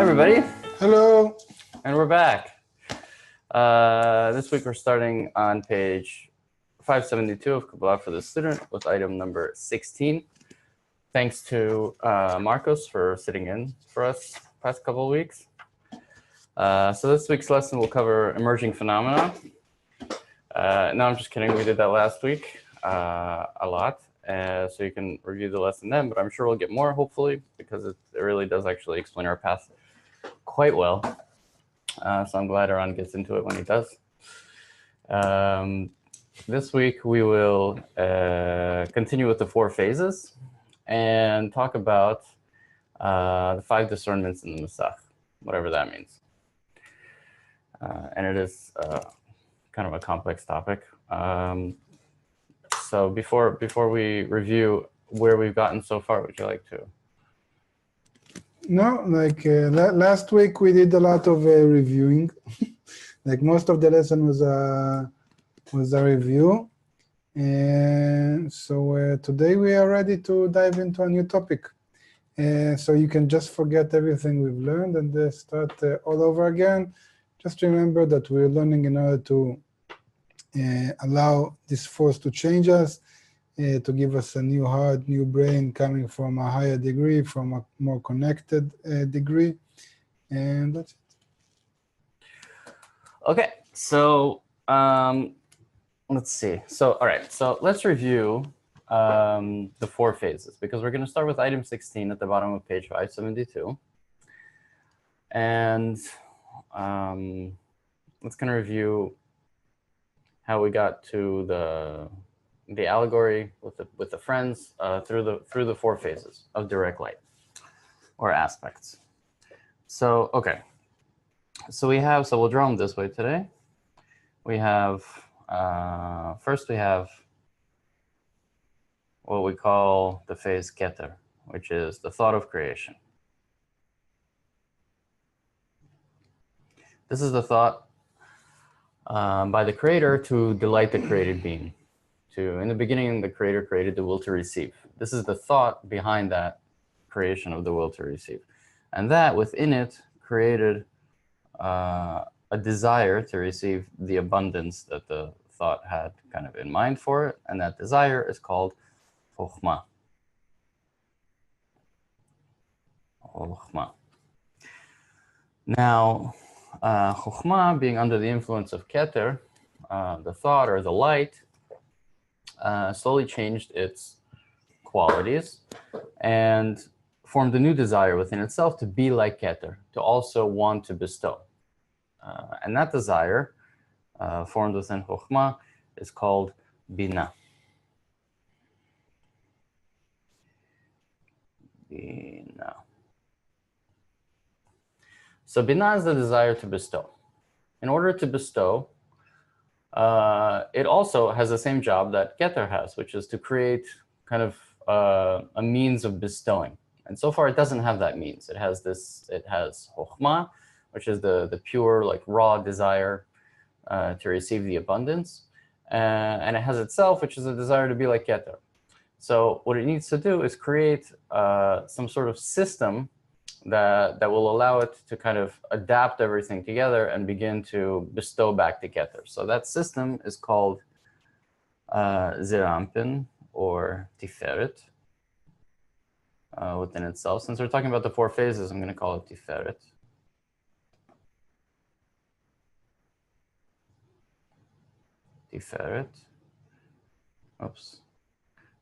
everybody. Hello. And we're back. This week we're starting on page 572 of Kabbalah for the student with item number 16. Thanks to Marcos for sitting in for us past couple of weeks. So this week's lesson will cover emerging phenomena. No, I'm just kidding. We did that last week a lot. So you can review the lesson then, but I'm sure we'll get more, hopefully, because it really does actually explain our path quite well. So I'm glad Aaron gets into it when he does. This week we will continue with the 4 phases and talk about the 5 discernments in the Masach, whatever that means. And it is kind of a complex topic. So before we review where we've gotten so far, would you like to? No, like last week we did a lot of reviewing. Like most of the lesson was a review, and so today we are ready to dive into a new topic. So you can just forget everything we've learned and start all over again. Just remember that we're learning in order to allow this force to change us, to give us a new heart, new brain coming from a higher degree, from a more connected degree. And that's it. Okay, so let's see. So, all right, so let's review the 4 phases, because we're going to start with item 16 at the bottom of page 572. And let's kind of review how we got to the allegory with the friends through the 4 phases of direct light or aspects. So okay, so we'll draw them this way today. We have first we have what we call the phase Keter, which is the thought of creation. This is the thought by the creator to delight the created being. In the beginning, the creator created the will to receive. This is the thought behind that creation of the will to receive. And that within it created a desire to receive the abundance that the thought had kind of in mind for it. And that desire is called Chokhmah. Now, Chokhmah, being under the influence of Keter, the thought or the light, slowly changed its qualities and formed a new desire within itself to be like Keter, to also want to bestow. And that desire, formed within Chokhmah, is called Binah. Binah. So Binah is the desire to bestow. In order to bestow, it also has the same job that Keter has, which is to create kind of a means of bestowing. And so far, it doesn't have that means. It has Chokhmah, which is the pure, like raw desire to receive the abundance. And it has itself, which is a desire to be like Keter. So what it needs to do is create some sort of system that will allow it to kind of adapt everything together and begin to bestow back to Keter. So that system is called Zerampin or Tiferet within itself. Since we're talking about the 4 phases, I'm going to call it Tiferet. Tiferet. Oops.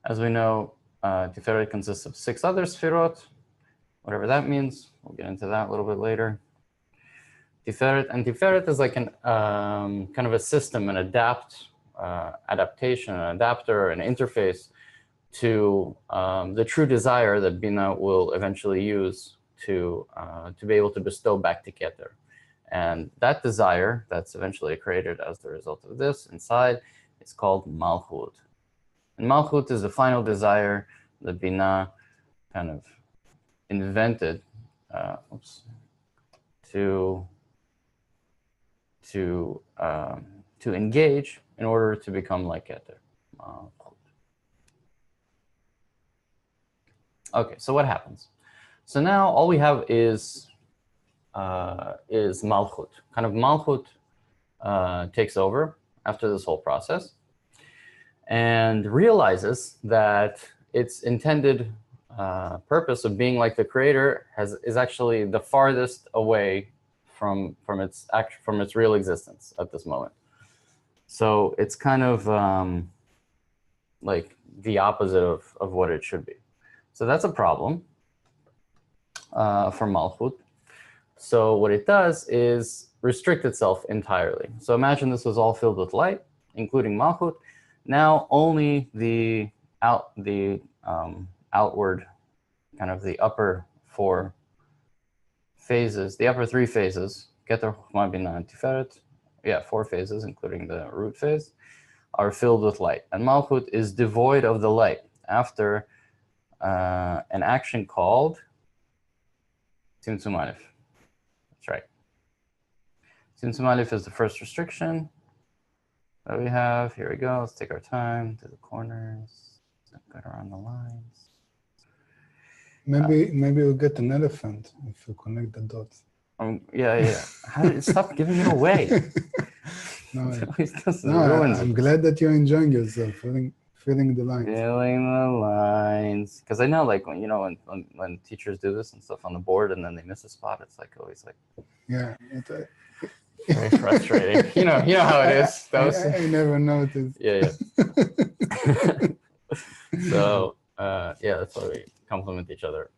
As we know, Tiferet consists of 6 other Sfirot, whatever that means. We'll get into that a little bit later. Tiferet is like an kind of a system, an adaptation, an adapter, an interface to the true desire that Binah will eventually use to be able to bestow back to Keter. And that desire that's eventually created as the result of this inside is called Malchut. And Malchut is the final desire that Binah kind of invented to engage in order to become like Keter. Okay, so what happens? So now all we have is is Malchut. Kind of Malchut takes over after this whole process and realizes that its intended purpose of being like the creator is actually the farthest away from its real existence at this moment. So it's kind of like the opposite of what it should be. So that's a problem for Malchut. So what it does is restrict itself entirely. So imagine this was all filled with light, including Malchut. Now only the outward, kind of the upper four phases, the upper three phases, Keter, Chokhmah, Binah, and Tiferet, yeah, 4 phases, including the root phase, are filled with light. And Malchut is devoid of the light after an action called Tzimtzum Aleph. That's right. Tzimtzum Aleph is the first restriction that we have. Here we go. Let's take our time to the corners, cut around the lines. Maybe we'll get an elephant if you connect the dots. Yeah. Stop giving it away. No, I'm glad that you're enjoying yourself, feeling the lines. Feeling the lines, because I know, like when teachers do this and stuff on the board, and then they miss a spot, it's like always like very frustrating. you know how it is. I never noticed. Yeah. So that's why we complement each other.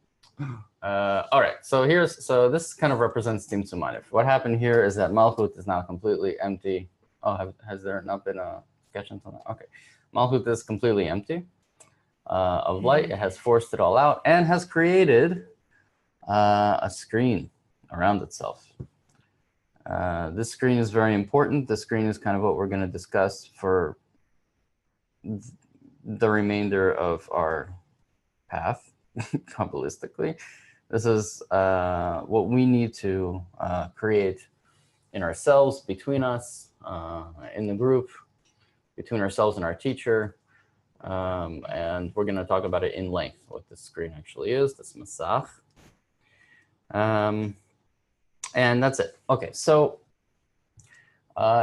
All right, so this kind of represents Tzimtzum Aleph. What happened here is that Malchut is now completely empty. Oh, has there not been a sketch until now? Okay, Malchut is completely empty of light. It has forced it all out and has created a screen around itself. This screen is very important. This screen is kind of what we're going to discuss for the remainder of our path, Kabbalistically. This is what we need to create in ourselves, between us, in the group, between ourselves and our teacher. And we're going to talk about it in length, what this screen actually is, this Masach. And that's it. Okay, so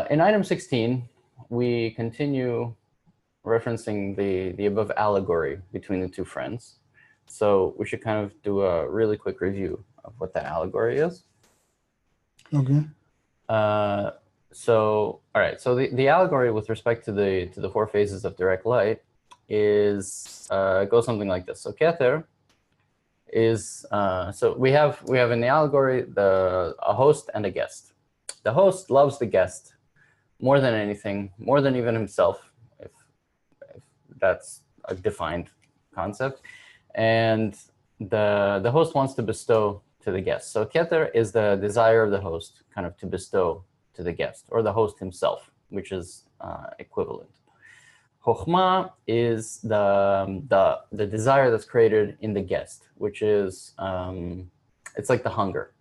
in item 16, we continue referencing the above allegory between the two friends. So we should kind of do a really quick review of what that allegory is. Okay. So all right. So the allegory with respect to the 4 phases of direct light is goes something like this. So Keter is so we have in the allegory a host and a guest. The host loves the guest more than anything, more than even himself, if that's a defined concept. And the host wants to bestow to the guest. So Keter is the desire of the host kind of to bestow to the guest, or the host himself, which is equivalent. Chokhmah is the desire that's created in the guest, which is it's like the hunger.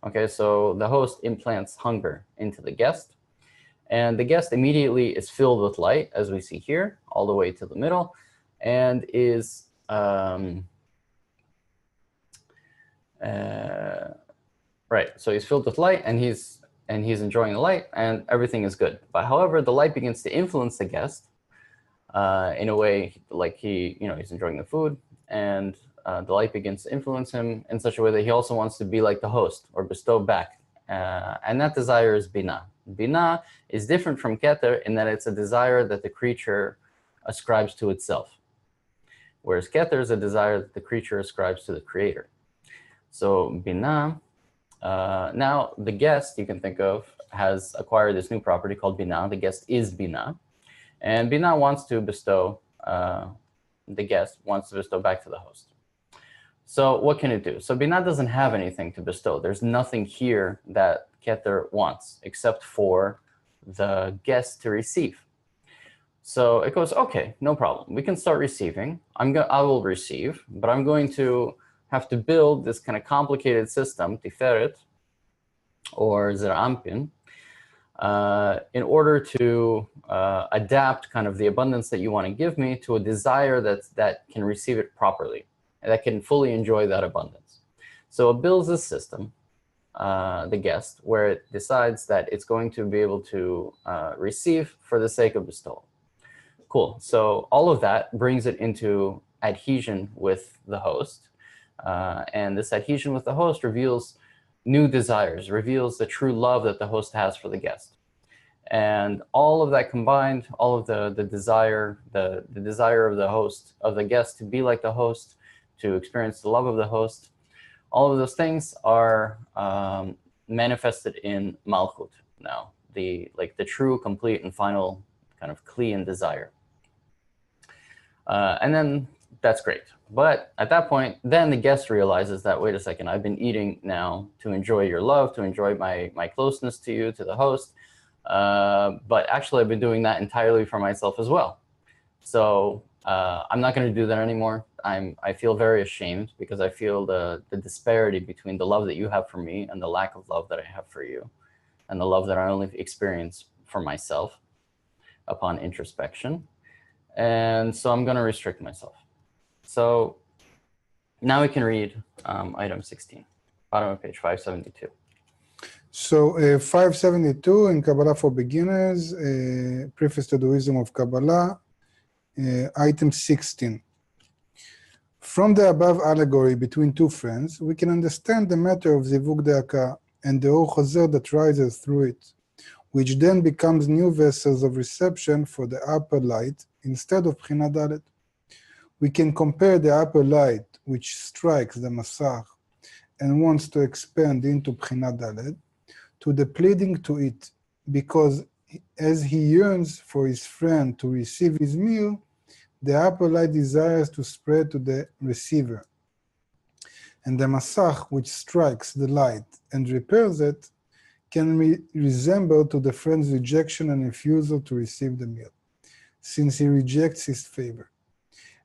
Okay, so the host implants hunger into the guest, and the guest immediately is filled with light, as we see here, all the way to the middle, and is right. So he's filled with light, and he's enjoying the light, and everything is good. But however, the light begins to influence the guest in a way, like he's enjoying the food, and the light begins to influence him in such a way that he also wants to be like the host or bestow back. And that desire is Binah. Binah is different from Keter in that it's a desire that the creature ascribes to itself, whereas Keter is a desire that the creature ascribes to the creator. So Binah, now the guest, you can think of, has acquired this new property called Binah. The guest is Binah. And Binah wants to bestow, the guest wants to bestow back to the host. So what can it do? So Binah doesn't have anything to bestow. There's nothing here that Keter wants except for the guest to receive. So it goes, okay, no problem. We can start receiving. I will receive, but I'm going to have to build this kind of complicated system, Tiferet, or Zerampin, in order to adapt kind of the abundance that you want to give me to a desire that can receive it properly, and that can fully enjoy that abundance. So it builds this system the guest, where it decides that it's going to be able to receive for the sake of bestowal. Cool. So all of that brings it into adhesion with the host. And this adhesion with the host reveals new desires, reveals the true love that the host has for the guest. And all of that combined, all of the desire, the desire of the host, of the guest to be like the host, to experience the love of the host, all of those things are manifested in Malchut now, the true, complete, and final kind of kli and desire. And then that's great. But at that point, then the guest realizes that, wait a second, I've been eating now to enjoy your love, to enjoy my closeness to you, to the host. But actually, I've been doing that entirely for myself as well. So I'm not going to do that anymore. I feel very ashamed because I feel the disparity between the love that you have for me and the lack of love that I have for you, and the love that I only experience for myself upon introspection. And so I'm going to restrict myself. So now we can read item 16, bottom of page 572. So 572 in Kabbalah for Beginners, Preface to the Wisdom of Kabbalah, item 16. From the above allegory between two friends, we can understand the matter of Zivug De'aka and the Or Chazer that rises through it, which then becomes new vessels of reception for the upper light instead of Bchina Dalet. We can compare the upper light, which strikes the Masach and wants to expand into Bchina Dalet, to the pleading to it, because as he yearns for his friend to receive his meal, the upper light desires to spread to the receiver. And the Masach, which strikes the light and repairs it, can resemble to the friend's rejection and refusal to receive the meal, since he rejects his favor.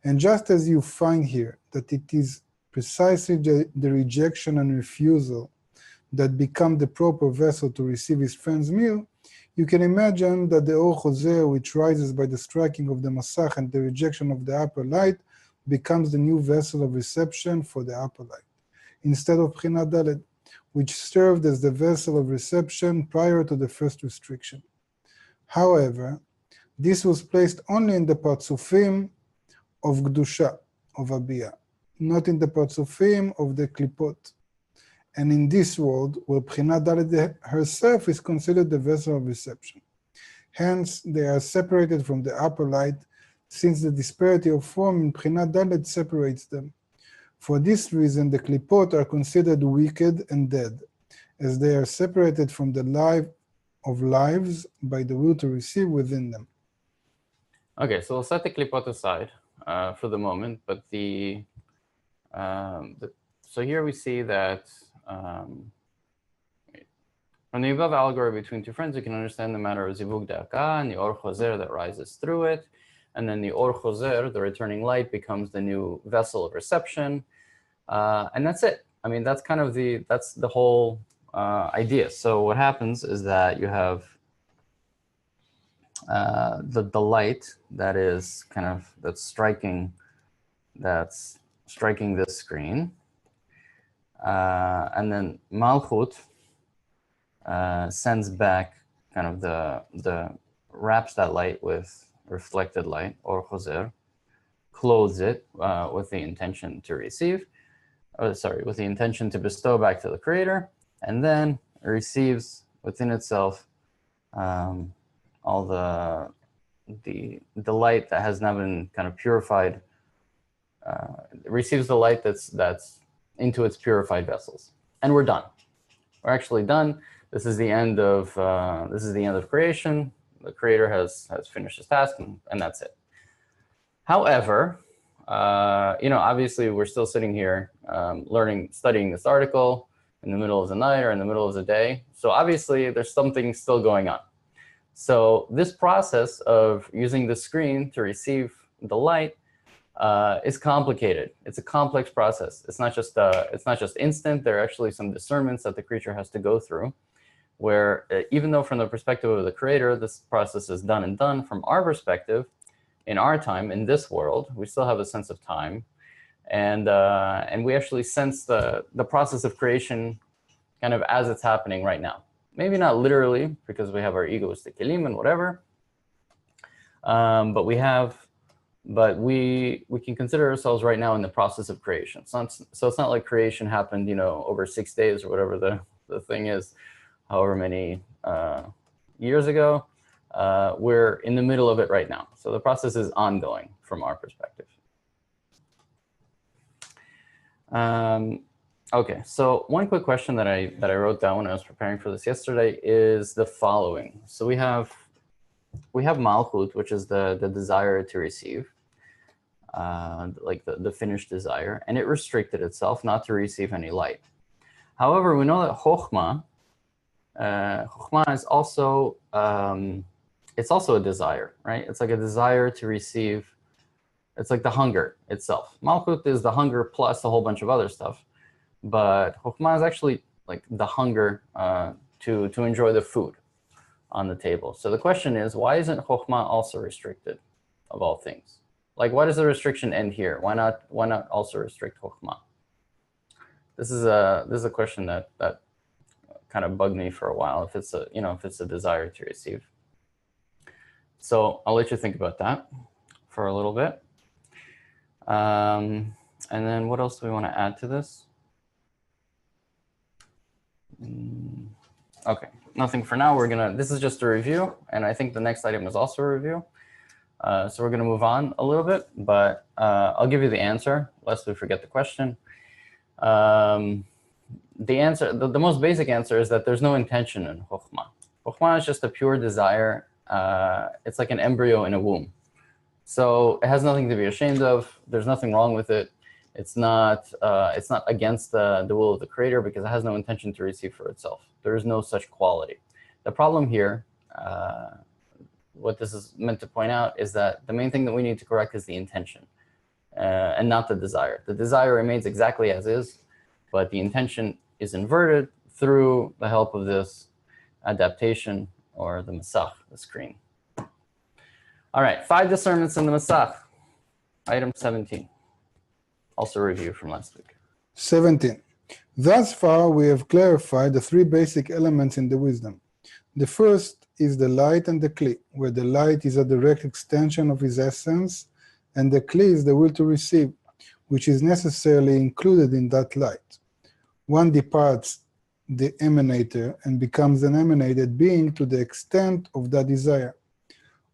And just as you find here that it is precisely the rejection and refusal that become the proper vessel to receive his friend's meal, you can imagine that the Or Chazer, which rises by the striking of the Masach and the rejection of the upper light, becomes the new vessel of reception for the upper light, instead of Bchina Dalet, which served as the vessel of reception prior to the first restriction. However, this was placed only in the Partzufim of Gdusha, of Abiyah, not in the Partzufim of the Klipot. And in this world, where Bchina Dalet herself is considered the vessel of reception. Hence, they are separated from the upper light, since the disparity of form in Bchina Dalet separates them. For this reason, the Klipot are considered wicked and dead, as they are separated from the life of lives by the will to receive within them. Okay, so we'll set the Klipot aside for the moment, but so here we see that from the above allegory between two friends, you can understand the matter of Zivug De'aka and the Or Chazer that rises through it. And then the Or Chazer, the returning light, becomes the new vessel of reception. And that's it. I mean, that's kind of that's the whole idea. So what happens is that you have the light that is that's striking this screen. And then Malchut sends back kind of the wraps that light with reflected light, Or Chazer, clothes it with the intention to receive, with the intention to bestow back to the creator, and then receives within itself all the light that has now been kind of purified, receives the light that's into its purified vessels. And we're done. We're actually done. This is the end of creation. The creator has finished his task, and that's it. However, obviously we're still sitting here studying this article in the middle of the night or in the middle of the day. So obviously there's something still going on. So this process of using the screen to receive the light is complicated. It's a complex process. It's not just instant. There are actually some discernments that the creature has to go through, where even though from the perspective of the creator, this process is done and done, from our perspective, in our time, in this world, we still have a sense of time. And we actually sense the process of creation kind of as it's happening right now. Maybe not literally, because we have our egoistic kelim and whatever, but we can consider ourselves right now in the process of creation. So it's not like creation happened, over 6 days or whatever the thing is, however many years ago. We're in the middle of it right now. So the process is ongoing from our perspective. Okay, so one quick question that I wrote down when I was preparing for this yesterday is the following. So we have Malchut, which is the desire to receive, like the finished desire, and it restricted itself not to receive any light. However, we know that Chokhmah is also it's also a desire, right? It's like a desire to receive. It's like the hunger itself. Malchut is the hunger plus a whole bunch of other stuff, but Chokhmah is actually like the hunger to enjoy the food on the table. So the question is, why isn't Chokhmah also restricted, of all things? Like, why does the restriction end here? Why not also restrict Chokhmah? This is a question that kind of bugged me for a while. If it's a desire to receive. So I'll let you think about that for a little bit. And then what else do we want to add to this? Okay, nothing for now. This is just a review, and I think the next item is also a review. So we're gonna move on a little bit, but I'll give you the answer, lest we forget the question. The answer, the most basic answer is that there's no intention in Chokhmah. Chokhmah is just a pure desire. It's like an embryo in a womb. So it has nothing to be ashamed of. There's nothing wrong with it. It's not against the will of the creator, because it has no intention to receive for itself. There is no such quality. The problem here, what this is meant to point out, is that the main thing that we need to correct is the intention, and not the desire. The desire remains exactly as is, but the intention is inverted through the help of this adaptation, or the Masach, the screen. All right, 5 discernments in the Masach. Item 17. Also a review from last week. 17. Thus far, we have clarified the 3 basic elements in the wisdom. The first is the light and the kli, where the light is a direct extension of his essence, and the kli is the will to receive, which is necessarily included in that light. One departs the emanator and becomes an emanated being to the extent of that desire.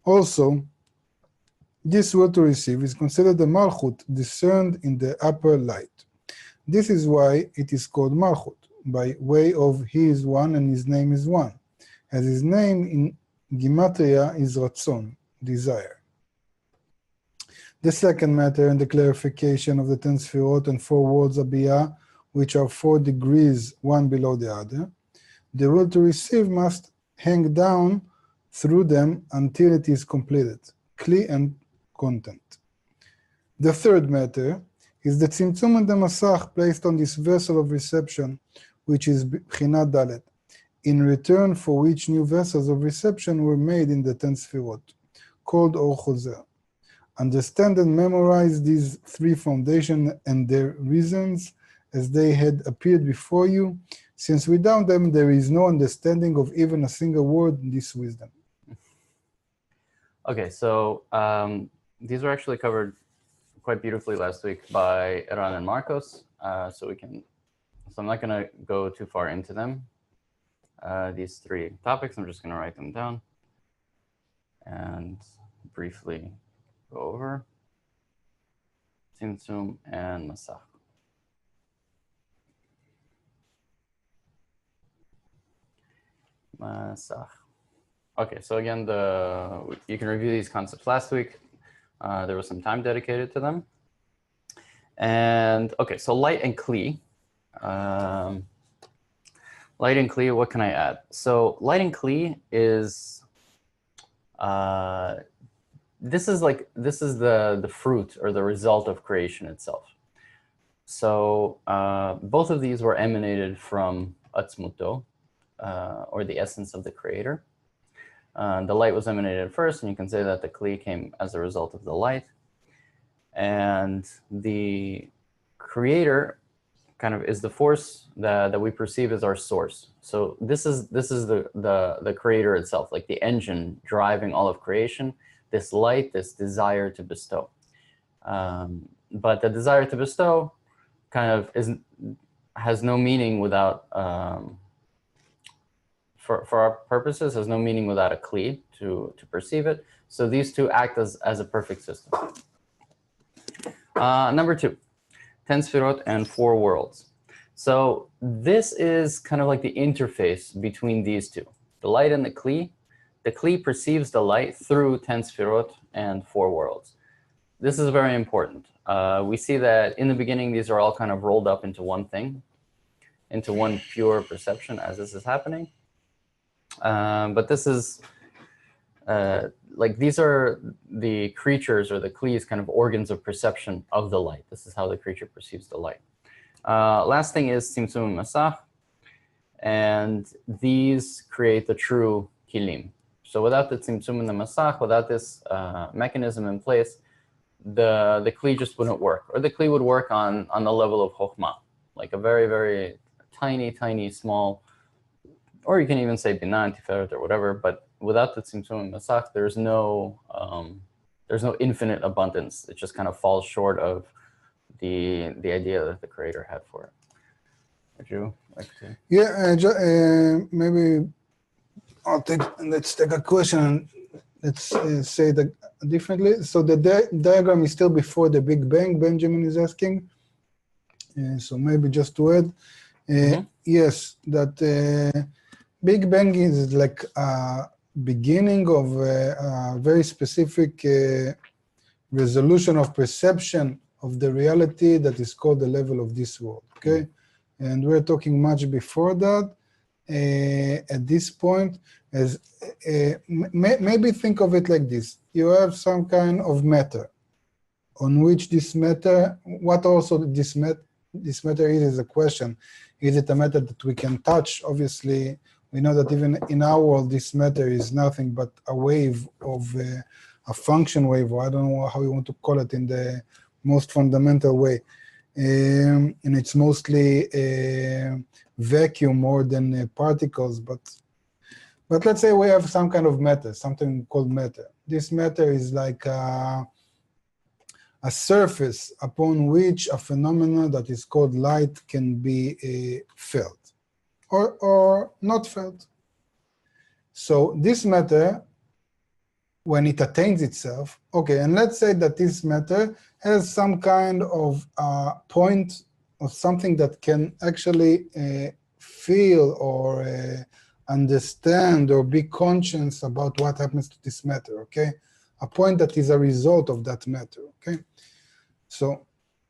Also, this will to receive is considered the Malchut discerned in the upper light. This is why it is called Malchut, by way of he is one and his name is one, as his name in Gematria is Ratzon, desire. The second matter in the clarification of the 10 Sfirot and 4 worlds Abiyah, which are 4 degrees one below the other, the will to receive must hang down through them until it is completed, kli and content. The third matter is the tzimtzum and the masach placed on this vessel of reception, which is Bchinat Dalet, in return for which new vessels of reception were made in the 10 Sfirot, called Or Chozer. Understand and memorize these 3 foundations and their reasons as they had appeared before you, since without them there is no understanding of even a single word in this wisdom. Okay, so these were actually covered quite beautifully last week by Eran and Marcos, so I'm not going to go too far into them. These 3 topics, I'm just going to write them down and briefly go over Tzimtzum and Masach. Masach. Okay, so again, you can review these concepts last week. There was some time dedicated to them. And okay, so light and kli. Light and kli, what can I add? So light and kli is, this is the fruit or the result of creation itself. So both of these were emanated from Atzmuto, or the essence of the creator. The light was emanated first, and you can say that the kli came as a result of the light. And the creator kind of is the force that we perceive as our source. So this is the creator itself, like the engine driving all of creation, this light, this desire to bestow. But the desire to bestow kind of has no meaning without, for our purposes, has no meaning without a kli to perceive it. So these two act as a perfect system. Number 2, 10 sfirot and 4 worlds. So this is kind of like the interface between these two, the light and the kli. The kli perceives the light through 10 sfirot and 4 worlds. This is very important. We see that in the beginning, these are all kind of rolled up into one thing, into one pure perception as this is happening. But this is, like these are the creatures or the klis kind of organs of perception of the light. This is how the creature perceives the light. Last thing is tzimtzum masach, and these create the true kilim. So without the tzimtzum and the masach, without this mechanism in place, the kli just wouldn't work, or the kli would work on the level of chokhmah, like a very, very tiny, small, or you can even say binah, tiferet, or whatever. But without the tzimtzum and masach, there's no infinite abundance. It just kind of falls short of the idea that the creator had for it. Would you like to? Yeah, maybe let's take a question. Let's say that differently. So the diagram is still before the Big Bang, Benjamin is asking. So maybe just to add, yes, that Big Bang is like a beginning of a very specific resolution of perception of the reality that is called the level of this world, okay? And we're talking much before that. At this point, as maybe think of it like this. You have some kind of matter on which this matter, what also this matter is a question. Is it a matter that we can touch? Obviously, we know that even in our world, this matter is nothing but a wave of a function wave, or I don't know how you want to call it in the most fundamental way. And it's mostly vacuum more than particles, but let's say we have some kind of matter, something called matter. This matter is like a surface upon which a phenomenon that is called light can be felt or not felt. So this matter, when it attains itself, okay, and let's say that this matter has some kind of point of something that can actually feel or understand or be conscious about what happens to this matter, okay? A point that is a result of that matter, okay? So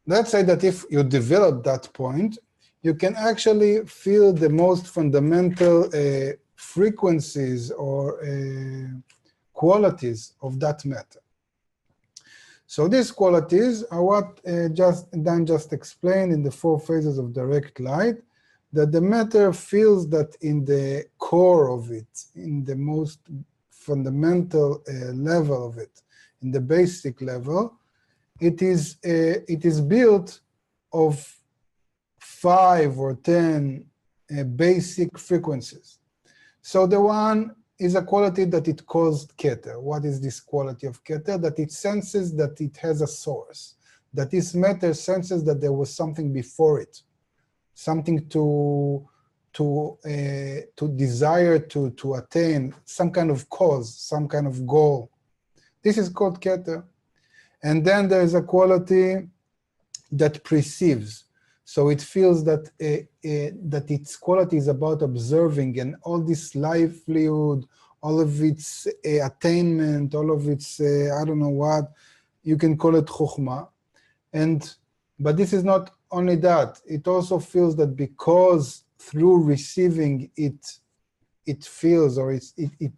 let's say that if you develop that point, you can actually feel the most fundamental frequencies or qualities of that matter. So these qualities are what Dan just explained in the 4 phases of direct light, that the matter feels that in the core of it, in the most fundamental level of it, in the basic level, it is built of 5 or 10 basic frequencies. So the one is a quality that it calls Keter. What is this quality of Keter? That it senses that it has a source, that this matter senses that there was something before it, something to desire to attain, some kind of cause, some kind of goal. This is called Keter. And then there is a quality that perceives. So it feels that that its quality is about observing, and all this livelihood, all of its attainment, all of its, I don't know what, you can call it chokhmah. But this is not only that. It also feels that because through receiving it feels, or it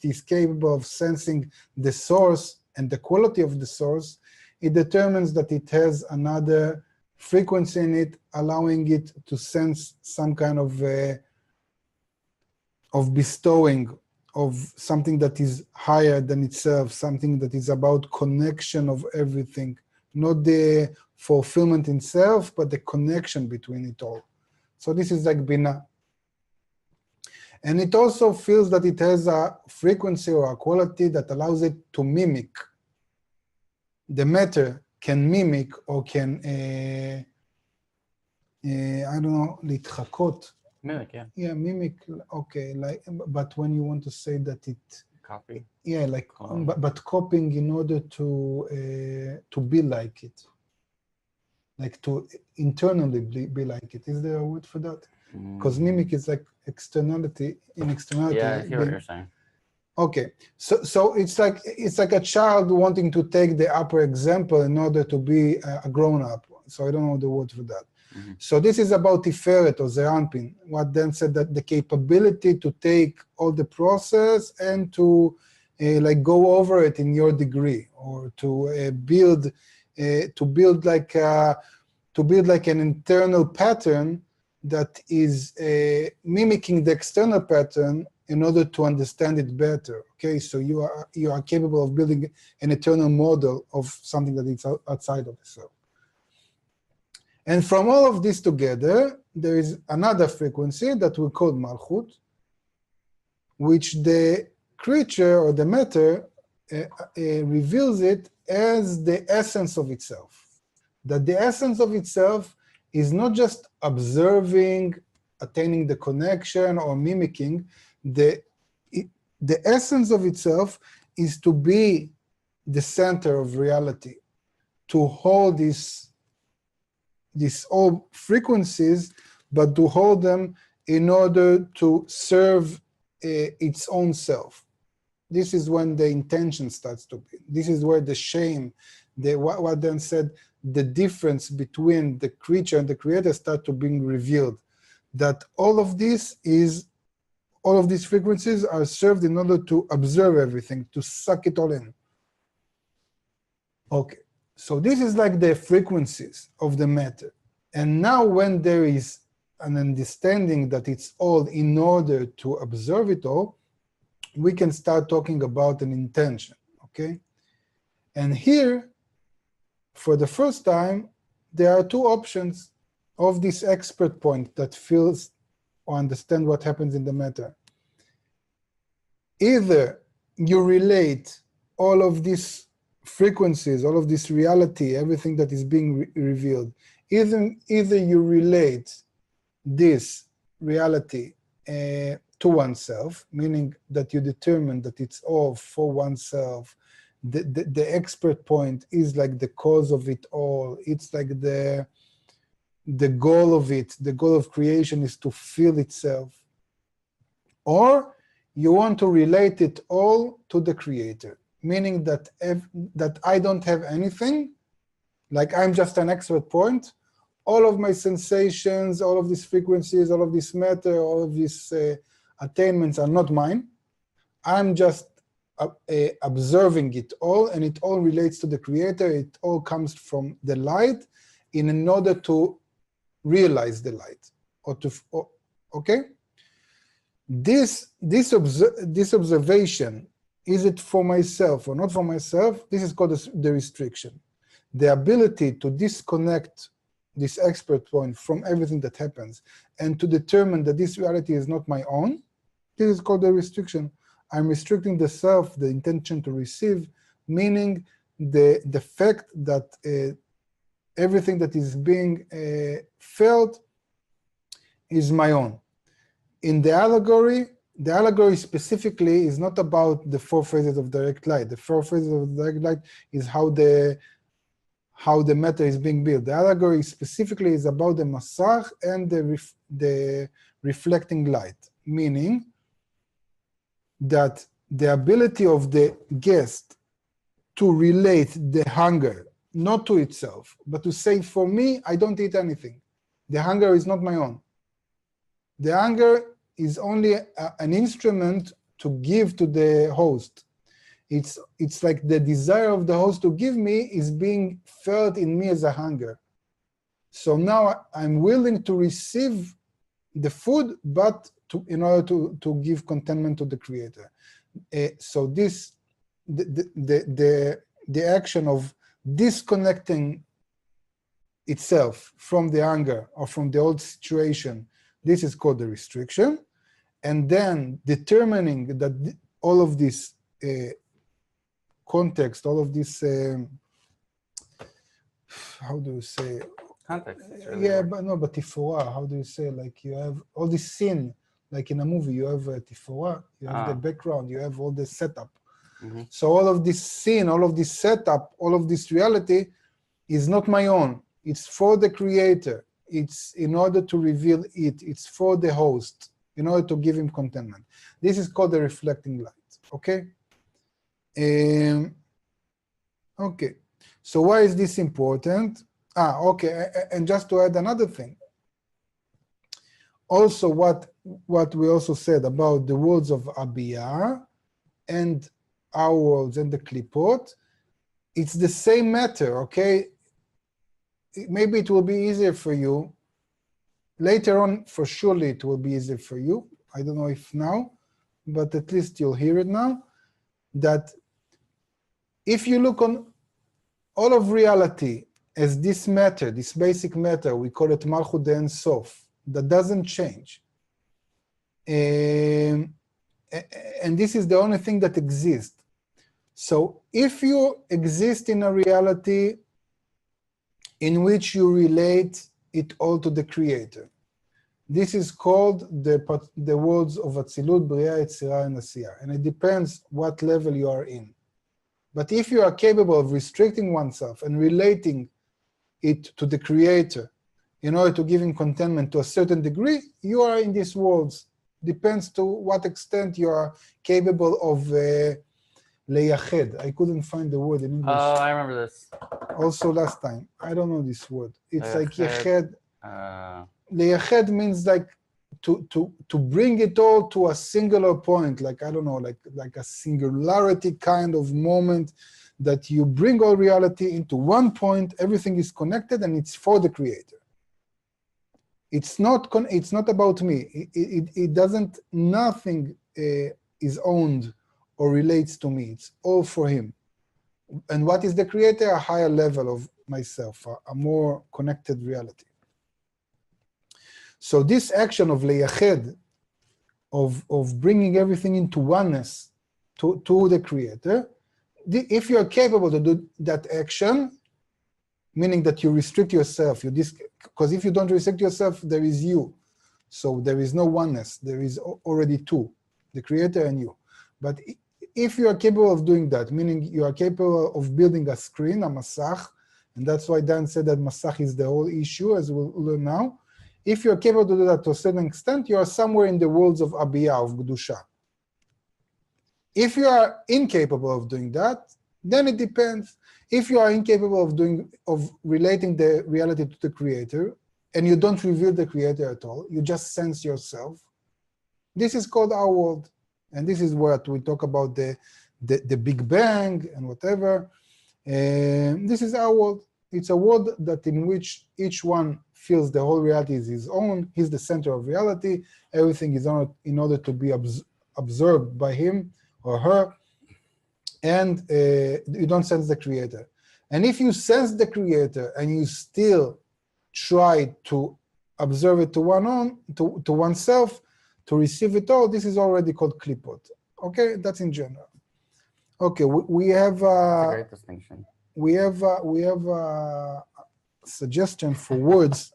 is capable of sensing the source and the quality of the source, it determines that it has another frequency in it, allowing it to sense some kind of bestowing, of something that is higher than itself, something that is about connection of everything, not the fulfillment itself, but the connection between it all. So this is like Bina. And it also feels that it has a frequency or a quality that allows it to mimic. The matter can mimic or can, I don't know, להתחקות. Mimic, yeah. Yeah, mimic, okay, like, but when you want to say that it, Copy. yeah, like, but copying in order to be like it, like to internally be like it. Is there a word for that? Because mimic is like externality, in externality. Yeah, I hear what you're saying. Okay, so it's like a child wanting to take the upper example in order to be a grown-up. So I don't know the word for that. So this is about Tiferet or Zeranpin, what Dan said, that the capability to take all the process and to like go over it in your degree, or to build like an internal pattern that is mimicking the external pattern in order to understand it better. Okay, so you are capable of building an eternal model of something that is outside of yourself. And from all of this together, there is another frequency that we call Malchut, which the creature or the matter reveals it as the essence of itself. That the essence of itself is not just observing, attaining the connection, or mimicking. The essence of itself is to be the center of reality, to hold these all frequencies, but to hold them in order to serve its own self. This is when the intention starts to be. This is where the shame, what Dan said, the difference between the creature and the creator start to being revealed. That all of these frequencies are served in order to observe everything, to suck it all in. Okay, so this is like the frequencies of the matter. And now when there is an understanding that it's all in order to observe it all, we can start talking about an intention, okay? And here, for the first time, there are two options of this expert point that feels or understand what happens in the matter. Either you relate all of these frequencies, all of this reality, everything that is being revealed, either you relate this reality to oneself, meaning that you determine that it's all for oneself. The expert point is like the cause of it all. It's like the goal of it. The goal of creation is to feel itself. Or you want to relate it all to the creator, meaning that that I don't have anything, like I'm just an expert point. All of my sensations, all of these frequencies, all of this matter, all of these attainments are not mine. I'm just observing it all, and it all relates to the creator. It all comes from the light in order to realize the light. Okay? This observation, is it for myself or not for myself? This is called the restriction. The ability to disconnect this expert point from everything that happens and to determine that this reality is not my own, this is called the restriction. I'm restricting the self, the intention to receive, meaning the fact that everything that is being felt is my own. In the allegory specifically is not about the four phases of direct light. The four phases of direct light is how the matter is being built. The allegory specifically is about the masach and the reflecting light, meaning that the ability of the guest to relate the hunger, not to itself, but to say, for me, I don't eat anything. The hunger is not my own. The hunger is only an instrument to give to the host. It's like the desire of the host to give me is being felt in me as a hunger. So now I'm willing to receive the food, but in order to give contentment to the creator. So this, the action of disconnecting itself from the hunger or from the old situation This is called the restriction. And then determining that all of this context, all of this, how do you say? Context. Really Yeah, works. but no, but tifora, how do you say? Like you have all this scene, like in a movie, you have a tifora, you have the background, you have all the setup. Mm-hmm. So all of this scene, all of this setup, all of this reality is not my own. It's for the creator. It's in order to reveal it. It's for the host, in order to give him contentment. This is called the reflecting light, okay? Okay, so why is this important? Okay, and just to add another thing. Also, what we also said about the words of Abiyah and our words and the klipot, it's the same matter, okay? Maybe it will be easier for you. Later on, for surely it will be easier for you. I don't know if now, but at least you'll hear it now, that if you look on all of reality as this matter, this basic matter, we call it Malchut Ein Sof, that doesn't change. And this is the only thing that exists. So if you exist in a reality in which you relate it all to the creator, this is called the words of Atzilut, Bria, Yetzirah, and Asiyah. And it depends what level you are in. But if you are capable of restricting oneself and relating it to the creator in order to give him contentment to a certain degree, you are in these worlds. Depends to what extent you are capable of leyached. I couldn't find the word in English. Oh, I remember this. Also last time. I don't know this word. It's like yeched. Leyached means like to bring it all to a singular point, like, I don't know, like a singularity kind of moment that you bring all reality into one point, everything is connected and it's for the creator. It's not about me. It doesn't, nothing is owned or relates to me. It's all for him. And what is the creator? A higher level of myself, a more connected reality. So this action of leyached, of bringing everything into oneness to the creator, if you are capable to do that action, meaning that you restrict yourself, because if you don't restrict yourself, there is you. So there is no oneness, there is already two, the creator and you. But if you are capable of doing that, meaning you are capable of building a screen, a masach, and that's why Dan said that masach is the whole issue, as we'll learn now. If you're capable to do that to a certain extent, you are somewhere in the worlds of Abiyah, of Kedusha. If you are incapable of doing that, then it depends. If you are incapable of relating the reality to the creator, and you don't reveal the creator at all, you just sense yourself, this is called our world. And this is what we talk about the Big Bang and whatever. This is our world. It's a world that in which each one feels the whole reality is his own. He's the center of reality. Everything is in order to be observed by him or her. And you don't sense the creator. And if you sense the creator and you still try to observe it to oneself, to receive it all, this is already called klipot. Okay, that's in general. Okay, we have That's a great distinction. We have a suggestion for words.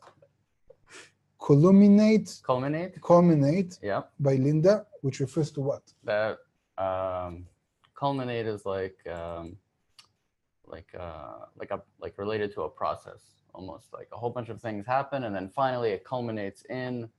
Culminate. Yeah. By Linda, which refers to what? That culminate is like related to a process, almost like a whole bunch of things happen, and then finally it culminates in.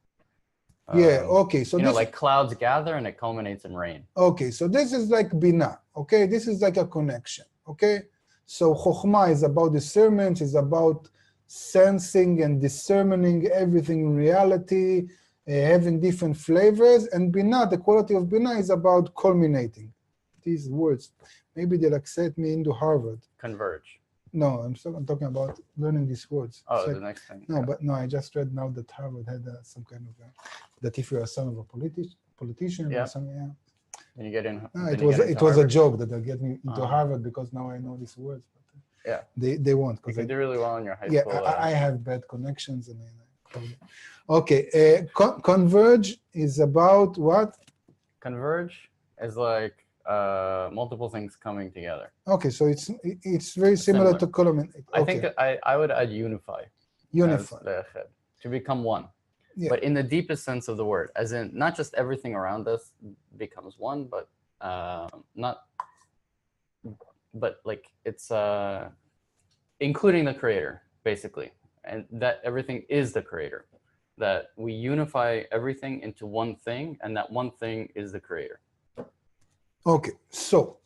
Okay. So like clouds gather and it culminates in rain. Okay, so this is like bina. Okay, this is like a connection. Okay, so chokhmah is about discernment, is about sensing and discerning everything in reality, having different flavors, and bina, the quality of bina, is about culminating. These words, maybe they'll accept me into Harvard. Converge. No, I'm talking about learning these words. Oh, like, the next thing. No, but no, I just read now that Harvard had some kind of that if you're a son of a politician or something, then you get in. No, it was a joke that they'll get me into Harvard because now I know these words. But, they won't. Because you do really well in your high school. Yeah, I have bad connections and Okay, converge is about what? Converge is like multiple things coming together. Okay, so it's very similar to culminate. I Okay, think I would add unify. unify. As le'echad, to become one. Yeah. But in the deepest sense of the word, as in not just everything around us becomes one, but like it's including the creator, basically, and that everything is the creator, that we unify everything into one thing, and that one thing is the creator. Okay, so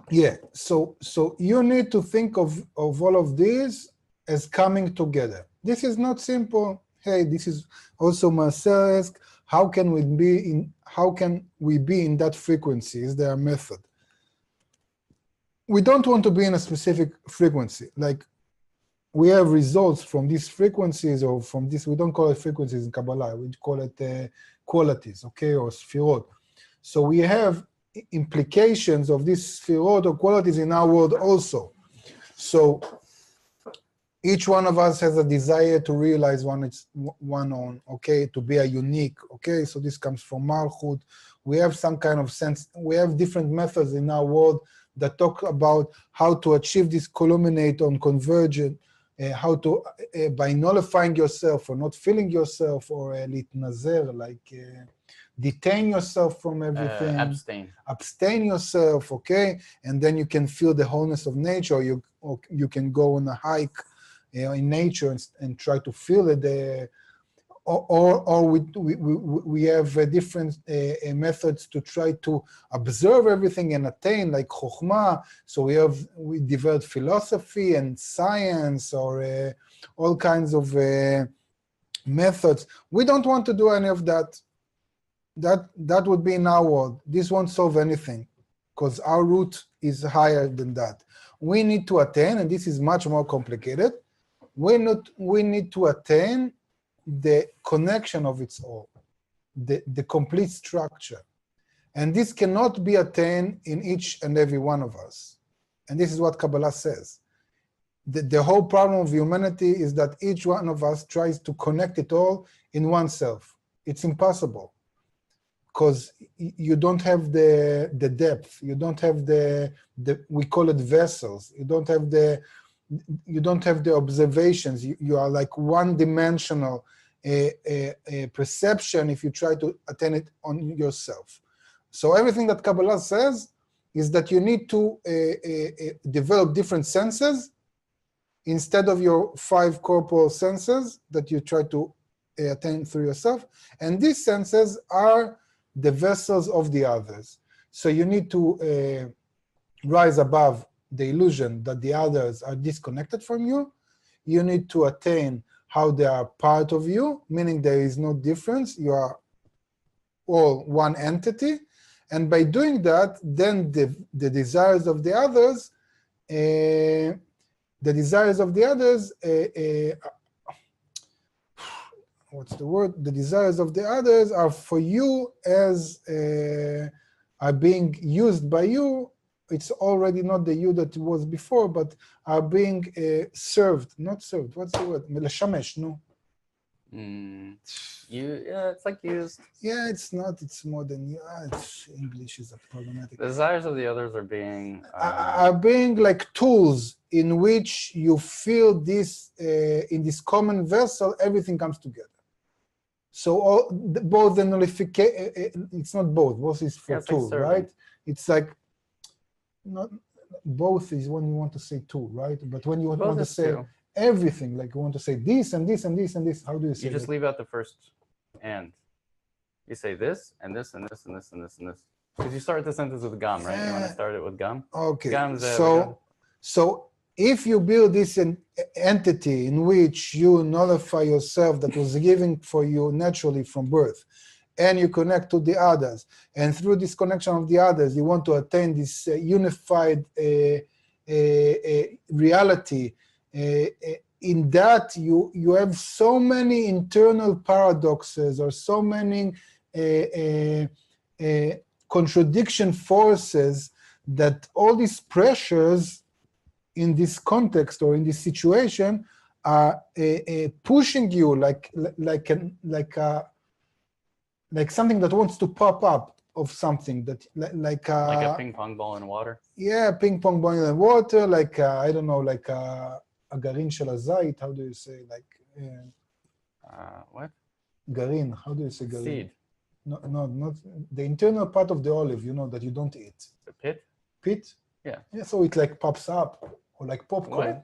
yeah, so you need to think of all of these as coming together. This is not simple. Hey, this is also Marcel asked, how can we be in that frequency? Is there a method? We don't want to be in a specific frequency. Like we have results from these frequencies or from this, we don't call it frequencies in Kabbalah, we call it qualities, okay, or sfirot. So we have implications of these sfirot or qualities in our world also. So each one of us has a desire to realize one own, okay, to be a unique, okay? So this comes from Malchut. We have some kind of sense, we have different methods in our world that talk about how to achieve this culminate on convergent, how to, by nullifying yourself or not feeling yourself or litnazer, like detain yourself from everything. Abstain yourself, okay? And then you can feel the wholeness of nature, or you can go on a hike in nature and try to feel it, or we have different methods to try to observe everything and attain, like chokhmah. So we develop philosophy and science, or all kinds of methods. We don't want to do any of that. That would be in our world. This won't solve anything because our root is higher than that. We need to attain, and this is much more complicated. We need to attain the connection of its all, the complete structure. And this cannot be attained in each and every one of us. And this is what Kabbalah says. The whole problem of humanity is that each one of us tries to connect it all in oneself. It's impossible because you don't have the depth. You don't have we call it vessels. You don't have the observations. You are like one-dimensional perception if you try to attain it on yourself. So everything that Kabbalah says is that you need to develop different senses instead of your 5 corporal senses that you try to attain through yourself. And these senses are the vessels of the others. So you need to rise above the illusion that the others are disconnected from you. You need to attain how they are part of you, meaning there is no difference. You are all one entity. And by doing that, then the desires of the others, what's the word? The desires of the others are for you as are being used by you. It's already not the you that it was before, but are being served, not served. What's the word? Leshamesh, no? Yeah, it's like used. Yeah, it's not. It's more than English is a problematic. The desires of the others are being like tools in which you feel this in this common vessel. Everything comes together. So both the nullification. It's not both. Both is for tools, like right? It's like. Not both is when you want to say two, right? But when you want to say everything, like you want to say this and this and this and this, how do you say? You just leave out the first and. You say this and this and this and this and this and this. Because you start the sentence with gam, right? You want to start it with gam. Okay. So if you build this entity in which you nullify yourself that was given for you naturally from birth, and you connect to the others, and through this connection of the others, you want to attain this unified reality. In that, you have so many internal paradoxes or so many contradiction forces that all these pressures in this context or in this situation are pushing you like something that wants to pop up of something that Like a ping pong ball in water. Yeah, ping pong ball in the water, like I don't know, like הגרעין של הזית, how do you say, like What? גרעין, how do you say גרעין? Seed. No, not the internal part of the olive, you know, that you don't eat. The pit? Pit? Yeah. Yeah, so it like pops up, or like popcorn. What?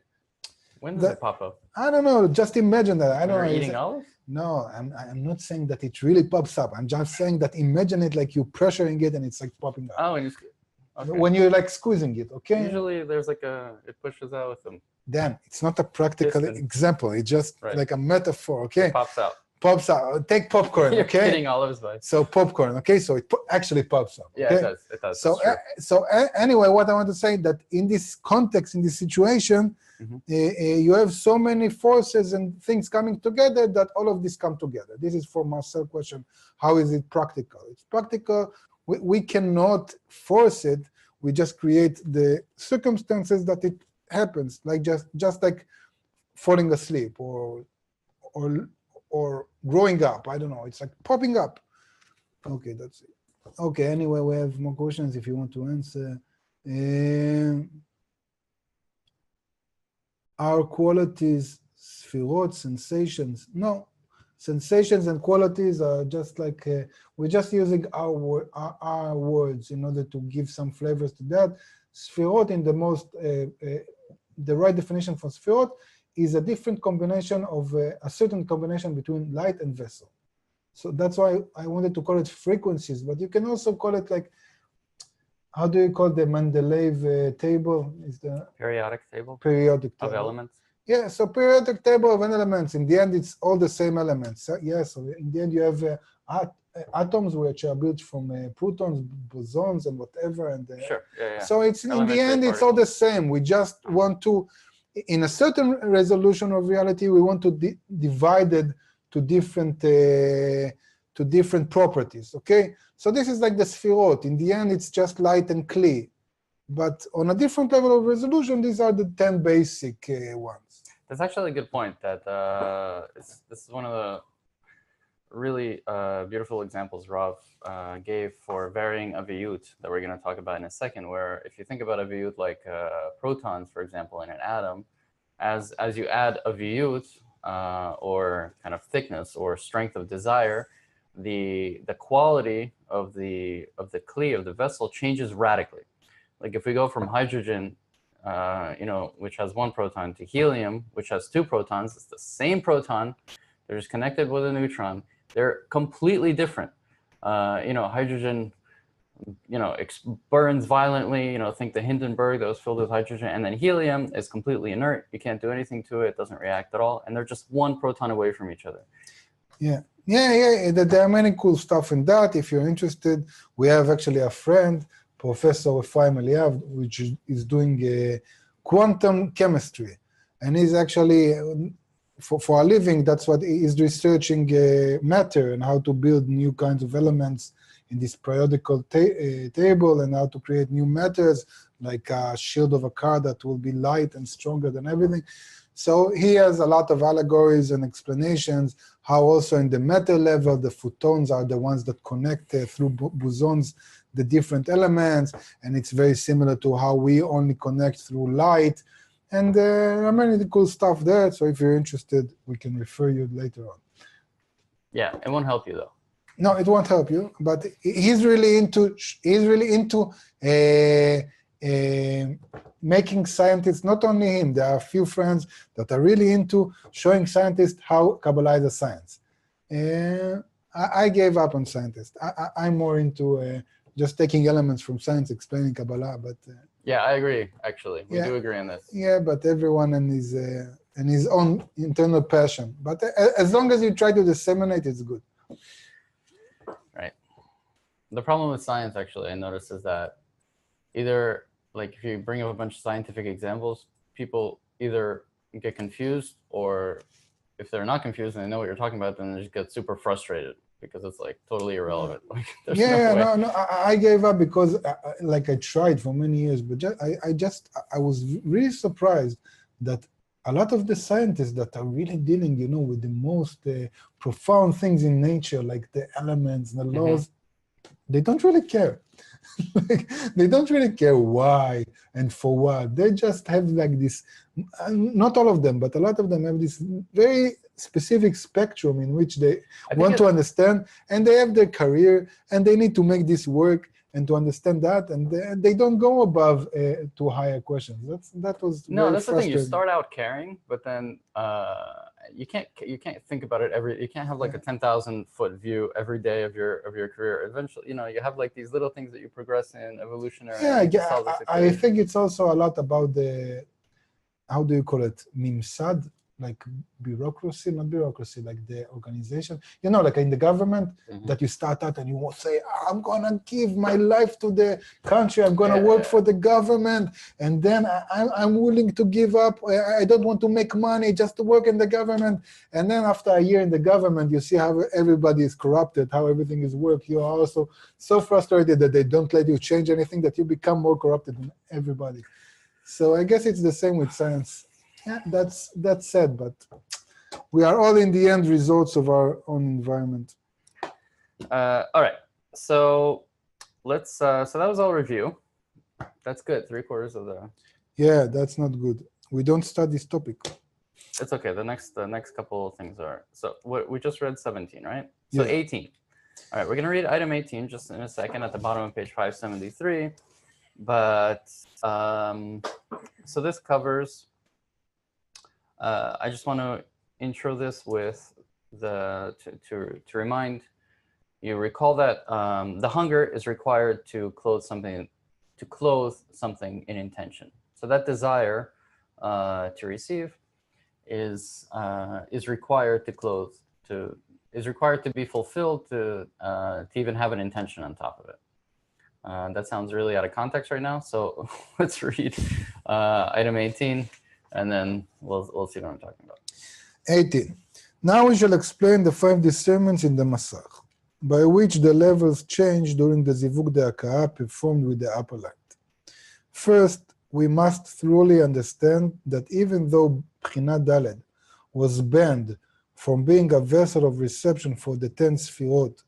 When does it pop up? I don't know, just imagine that. I don't know. You're eating olives? No, I'm not saying that it really pops up. I'm just saying that imagine it like you're pressuring it and it's like popping up. Oh, and you okay. When you're like squeezing it, okay? Usually there's like it pushes out with them. Dan, it's not a practical example. It's just like a metaphor, okay? It pops out. Pops out. Take popcorn, You're okay? eating olives, but So popcorn, okay? So it actually pops up. yeah, okay? it does. It does. So anyway, what I want to say that in this context, in this situation, you have so many forces and things coming together that all of this come together. This is for Marcel's question. How is it practical? It's practical. We cannot force it. We just create the circumstances that it happens, like just like falling asleep or growing up. I don't know. It's like popping up. Okay, that's it. Okay, anyway, we have more questions if you want to answer. Our qualities, sphirot, sensations. No, sensations and qualities are just like, we're just using our words in order to give some flavors to that. Sphirot in the most, the right definition for sphirot is a different combination of a certain combination between light and vessel. So that's why I wanted to call it frequencies, but you can also call it like, how do you call the Mendeleev table? Is the periodic table? Periodic table. Of elements? Yeah, so periodic table of elements. In the end, it's all the same elements. So in the end, you have atoms which are built from protons, bosons, and whatever. And sure. Yeah. So it's in the end, it's all the same. We just want to, in a certain resolution of reality, we want to divide it to different properties. Okay, so this is like the sphirot. In the end, it's just light and kli. But on a different level of resolution, these are the 10 basic ones. That's actually a good point. That this is one of the really beautiful examples Rav gave for varying aviyut that we're going to talk about in a second, where if you think about aviyut like protons, for example, in an atom, as you add aviyut, or kind of thickness or strength of desire, the quality of the kli, of the vessel, changes radically. Like if we go from hydrogen, which has one proton, to helium, which has two protons, it's the same proton, they're just connected with a neutron. They're completely different. Hydrogen, burns violently, think the Hindenburg that was filled with hydrogen, and then helium is completely inert. You can't do anything to it. It doesn't react at all. And they're just one proton away from each other. Yeah. There are many cool stuff in that. If you're interested, we have actually a friend, Professor Ephraim Eliav, which is doing quantum chemistry. And he's actually, for a living, that's what he's researching matter and how to build new kinds of elements in this periodical table and how to create new matters, like a shield of a car that will be light and stronger than everything. So he has a lot of allegories and explanations, how also in the matter level, the photons are the ones that connect through bosons the different elements, and it's very similar to how we only connect through light. And there are many cool stuff there, so if you're interested, we can refer you later on. Yeah, it won't help you though. No, it won't help you, but he's really into making scientists, not only him, there are a few friends that are really into showing scientists how Kabbalah is a science. I gave up on scientists. I'm more into just taking elements from science, explaining Kabbalah, but... yeah, I agree, actually. We do agree on this. Yeah, but everyone and his own internal passion. But as long as you try to disseminate, it's good. Right. The problem with science, actually, I noticed, is that either, like, if you bring up a bunch of scientific examples, people either get confused, or if they're not confused and they know what you're talking about, then they just get super frustrated because it's like totally irrelevant. Like, I gave up because I tried for many years, but I was really surprised that a lot of the scientists that are really dealing, with the most profound things in nature, like the elements, the laws, they don't really care. Like, they don't really care why and for what. They just have like this, not all of them, but a lot of them have this very specific spectrum in which they want to understand, and they have their career, and they need to make this work and to understand that, and they don't go above to higher questions. That was no. That's the thing. You frustrating. start out caring, but then you can't think about it you can't have like a 10,000-foot view every day of your career. Eventually, you have like these little things that you progress in evolutionary. Yeah, I think it's also a lot about the, how do you call it, mimsad, like bureaucracy, not bureaucracy, like the organization. Like in the government, that you start out and you will say, I'm gonna give my life to the country, I'm gonna work for the government, and then I'm willing to give up, I don't want to make money just to work in the government. And then after a year in the government, you see how everybody is corrupted, how everything is worked. You are also so frustrated that they don't let you change anything, that you become more corrupted than everybody. So I guess it's the same with science. Yeah, that's sad, but we are all in the end results of our own environment. All right, so let's. So that was all review. That's good. 3/4 of the. Yeah, that's not good. We don't start this topic. It's okay. The next couple of things are. So we just read 17, right? So 18. All right, we're gonna read item 18 just in a second at the bottom of page 573. But so this covers. I just want to intro this with to remind you, recall that the hunger is required to clothe something in intention. So that desire to receive is required to be fulfilled to even have an intention on top of it. That sounds really out of context right now. So let's read item 18. And then we'll see what I'm talking about. 18. Now we shall explain the 5 discernments in the Masach, by which the levels change during the Zivug de'akah performed with the upper light. First, we must thoroughly understand that even though Bchina Daled was banned from being a vessel of reception for the 10 Sfirot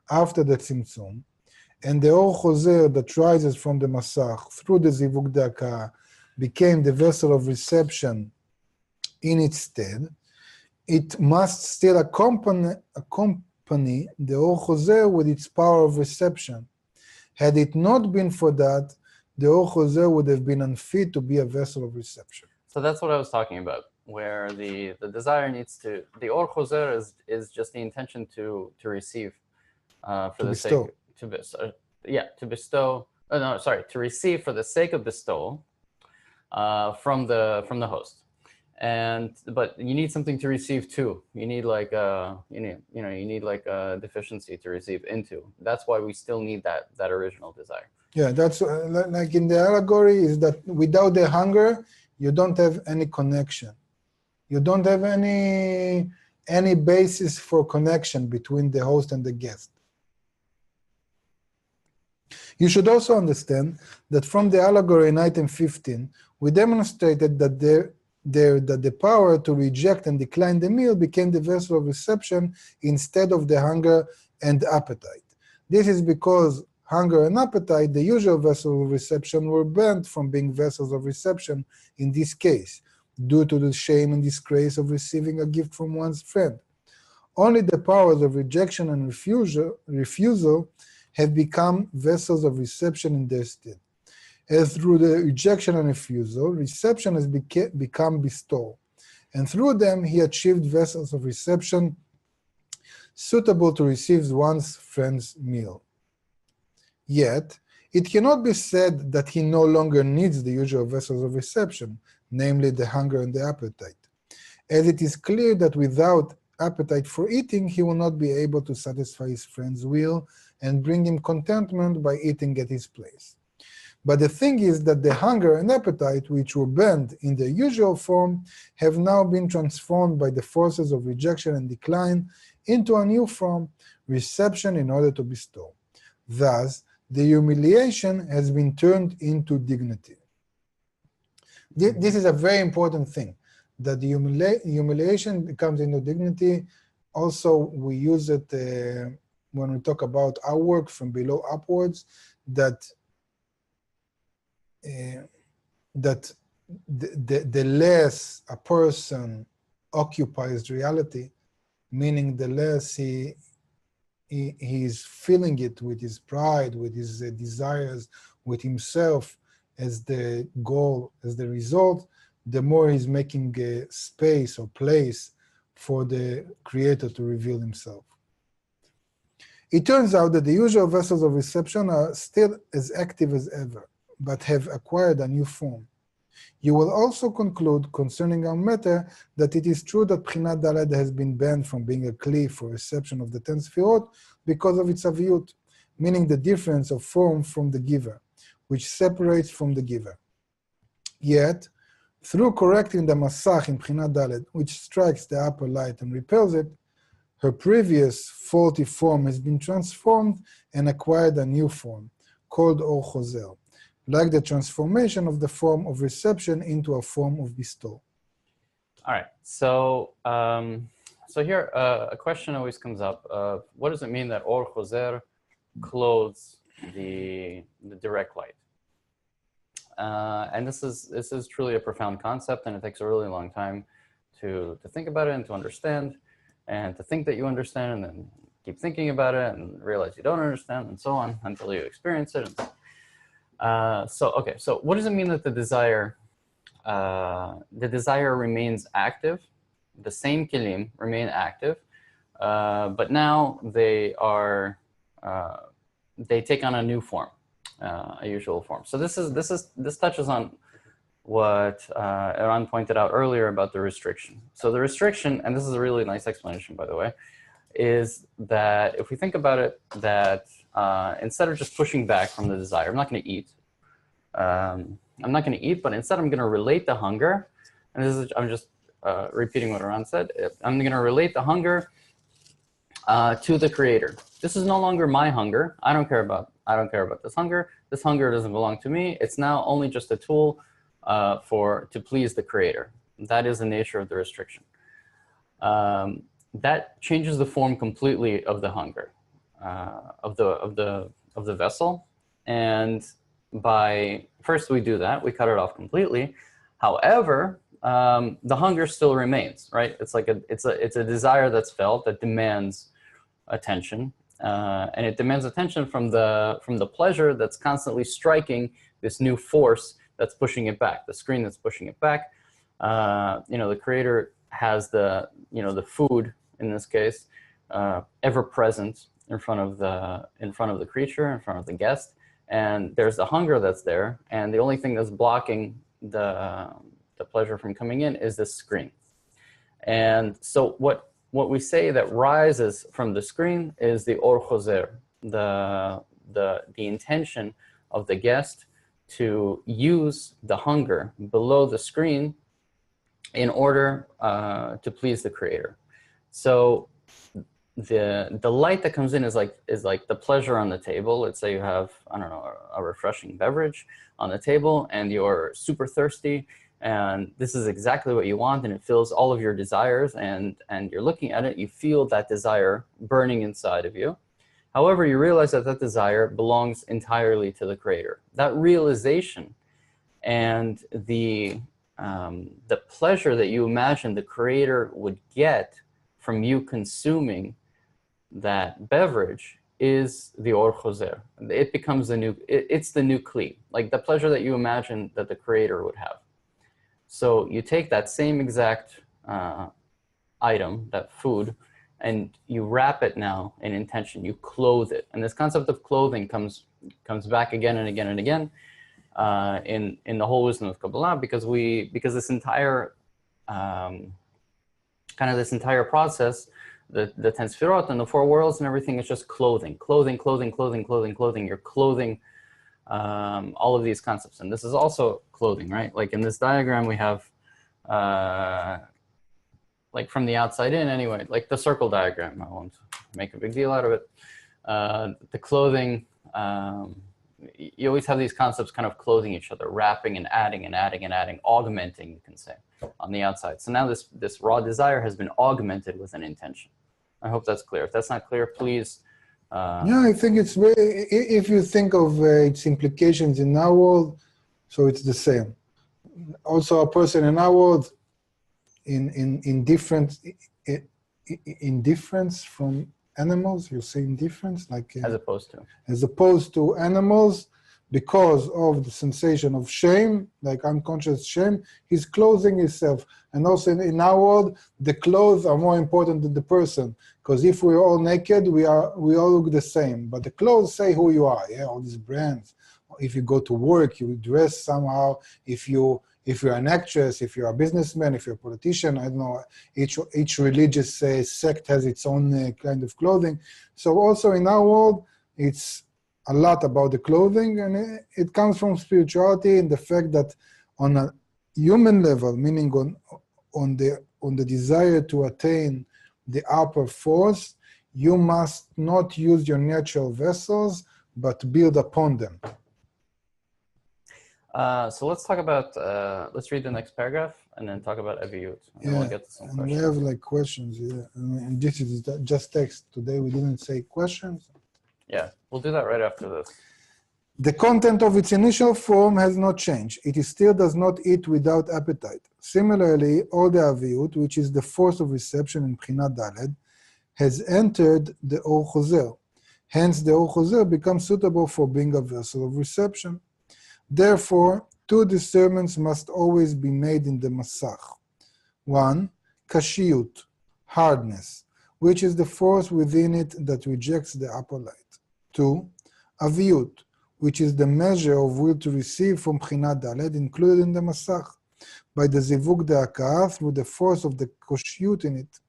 after the Tzimtzum, and the Or Chozer that rises from the Masach through the Zivug de'akah became the vessel of reception in its stead, it must still accompany the Or Chozer with its power of reception. Had it not been for that, the Or Chozer would have been unfit to be a vessel of reception. So that's what I was talking about, where the desire needs to, the Or Chozer is just the intention to receive for the bestow. sake, to bestow, to receive for the sake of bestowal. From the host, but you need something to receive too. You need like you need like a deficiency to receive into. That's why we still need that original desire. Yeah, that's like in the allegory is that without the hunger, you don't have any connection. You don't have any basis for connection between the host and the guest. You should also understand that from the allegory in item 15, we demonstrated that the power to reject and decline the meal became the vessel of reception instead of the hunger and appetite. This is because hunger and appetite, the usual vessel of reception, were banned from being vessels of reception in this case, due to the shame and disgrace of receiving a gift from one's friend. Only the powers of rejection and refusal have become vessels of reception in their stead. As through the rejection and refusal, reception has become bestowal, and through them he achieved vessels of reception suitable to receive one's friend's meal. Yet, it cannot be said that he no longer needs the usual vessels of reception, namely the hunger and the appetite, as it is clear that without appetite for eating, he will not be able to satisfy his friend's will and bring him contentment by eating at his place. But the thing is that the hunger and appetite, which were banned in their usual form, have now been transformed by the forces of rejection and decline into a new form, reception in order to bestow. Thus, the humiliation has been turned into dignity. This is a very important thing, that the humiliation becomes into dignity. Also, we use it when we talk about our work from below upwards, that the less a person occupies reality, meaning the less he's feeling it with his pride, with his desires, with himself as the goal, as the result, the more he's making a space or place for the creator to reveal himself. It turns out that the usual vessels of reception are still as active as ever, but have acquired a new form. You will also conclude concerning our matter that it is true that Bchinat Daled has been banned from being a kli for reception of the 10 Sefirot because of its aviyut, meaning the difference of form from the giver, which separates from the giver. Yet, through correcting the Masach in Bchinat Daled, which strikes the upper light and repels it, her previous faulty form has been transformed and acquired a new form, called Or Chozer, like the transformation of the form of reception into a form of bestowal. All right, so here a question always comes up. What does it mean that Or Chozer clothes the direct light? And this is truly a profound concept, and it takes a really long time to think about it and to understand, and to think that you understand, and then keep thinking about it and realize you don't understand, and so on until you experience it. So what does it mean that the desire remains active? The same kelim remain active, but now they take on a new form, a usual form. So this touches on what Eran pointed out earlier about the restriction. So the restriction, and this is a really nice explanation, by the way, is that if we think about it, that instead of just pushing back from the desire, I'm not going to eat. But instead I'm going to relate the hunger, and I'm just repeating what Eran said. I'm going to relate the hunger to the creator. This is no longer my hunger. I don't care about this hunger. This hunger doesn't belong to me. It's now only just a tool to please the creator. That is the nature of the restriction. That changes the form completely of the hunger, of the vessel. And by first we do that, we cut it off completely. However, the hunger still remains, right? It's like it's a desire that's felt that demands attention, and it demands attention from the pleasure that's constantly striking this new force that's pushing it back, the screen that's pushing it back. The creator has the food in this case ever present in front of the creature, in front of the guest, and there's the hunger that's there, and the only thing that's blocking the pleasure from coming in is this screen. And so what we say that rises from the screen is the Or Chozer, the intention of the guest to use the hunger below the screen in order to please the creator. So the light that comes in is like the pleasure on the table. Let's say you have, I don't know, a refreshing beverage on the table, and you're super thirsty, and this is exactly what you want, and it fills all of your desires, and you're looking at it, you feel that desire burning inside of you. However, you realize that desire belongs entirely to the creator. That realization and the pleasure that you imagine the creator would get from you consuming that beverage is the Or Chozer. It becomes it's the new kli, like the pleasure that you imagine that the creator would have. So you take that same exact item, that food, and you wrap it now in intention. You clothe it, and this concept of clothing comes back again and again and again in the whole wisdom of Kabbalah, because this entire this entire process, the 10 Sefirot and the 4 worlds and everything is just clothing. You're clothing all of these concepts, and this is also clothing, right? Like in this diagram, we have like from the outside in anyway, like the circle diagram. I won't make a big deal out of it. The clothing you always have these concepts kind of clothing each other, wrapping and adding and adding and adding, augmenting, you can say, on the outside. So now this raw desire has been augmented with an intention. I hope that's clear. If that's not clear, please. Yeah, I think it's very, if you think of its implications in our world, so it's the same. Also, a person in our world, in difference from animals, you say indifference, like as opposed to animals, because of the sensation of shame, like unconscious shame, he's clothing himself. And also in our world, the clothes are more important than the person, because if we're all naked, we all look the same. But the clothes say who you are. Yeah, all these brands. If you go to work, you dress somehow. If you're an actress, if you're a businessman, if you're a politician, I don't know, each religious sect has its own kind of clothing. So also in our world, it's a lot about the clothing, and it comes from spirituality and the fact that on a human level, meaning on the desire to attain the upper force, you must not use your natural vessels, but build upon them. So let's talk about, let's read the next paragraph and then talk about Aviyut. And we'll get to some questions. We have like questions, yeah. And this is just text. Today we didn't say questions. Yeah, we'll do that right after this. The content of its initial form has not changed. It still does not eat without appetite. Similarly, all the Aviyut, which is the force of reception in Bchina Daled, has entered the Or Chozer. Hence, the Or Chozer becomes suitable for being a vessel of reception. Therefore, two discernments must always be made in the Masach. 1. Kashiyut, hardness, which is the force within it that rejects the upper light. 2. Aviyut, which is the measure of will to receive from Bchina Daled, included in the Masach. By the Zivug De'akah, through the force of the Koshiyut in it,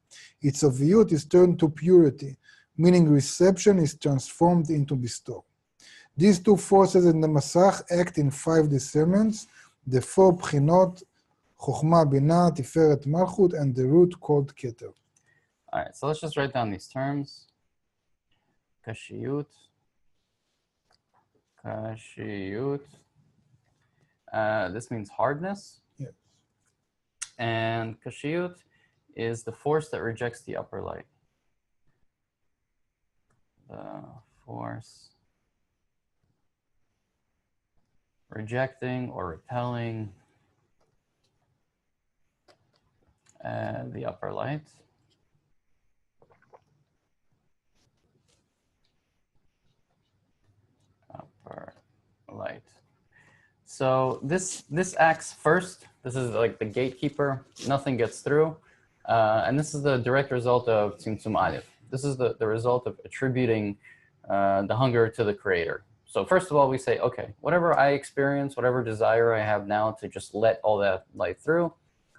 its Aviyut is turned to purity, meaning reception is transformed into bestow. These two forces in the Masach act in 5 discernments, the 4 Bchinot, Chokhmah, Binah, Tiferet, Malchut, and the root called Keter. All right, so let's just write down these terms. Kashiyut. Kashiyut. This means hardness. Yes. And Kashiyut is the force that rejects the upper light. The force rejecting or repelling the upper light. Upper light. So this acts first. This is like the gatekeeper. Nothing gets through. And this is the direct result of Tzimtzum Aleph. This is the result of attributing the hunger to the creator. So first of all, we say, okay, whatever I experience, whatever desire I have now to just let all that light through,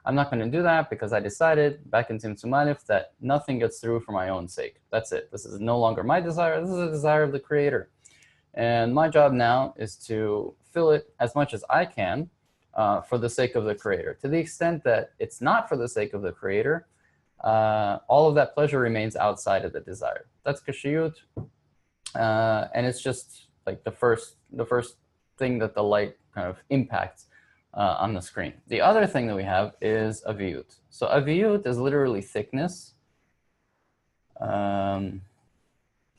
I'm not going to do that because I decided back in Tzimtzum Aleph that nothing gets through for my own sake. That's it. This is no longer my desire. This is a desire of the creator. And my job now is to fill it as much as I can for the sake of the creator. To the extent that it's not for the sake of the creator, all of that pleasure remains outside of the desire. That's Kashiyut. And it's just like the first thing that the light kind of impacts on the screen. The other thing that we have is Aviyut. So Aviyut is literally thickness.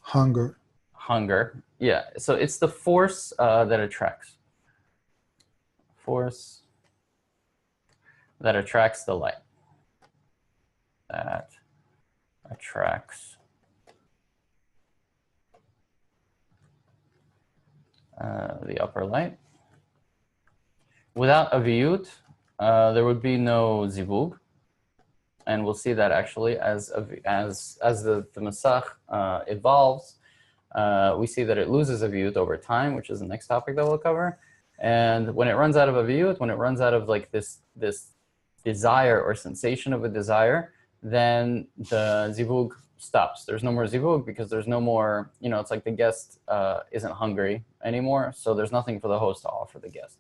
Hunger. Hunger, yeah. So it's the force that attracts. Force that attracts the light. That attracts the upper light. Without Aviyut, there would be no Zivug. And we'll see that actually as the Masach evolves, we see that it loses Aviyut over time, which is the next topic that we'll cover. And when it runs out of Aviyut, when it runs out of like this desire or sensation of a desire, then the Zivug stops. There's no more Zivug because there's no more, it's like the guest isn't hungry anymore. So there's nothing for the host to offer the guest.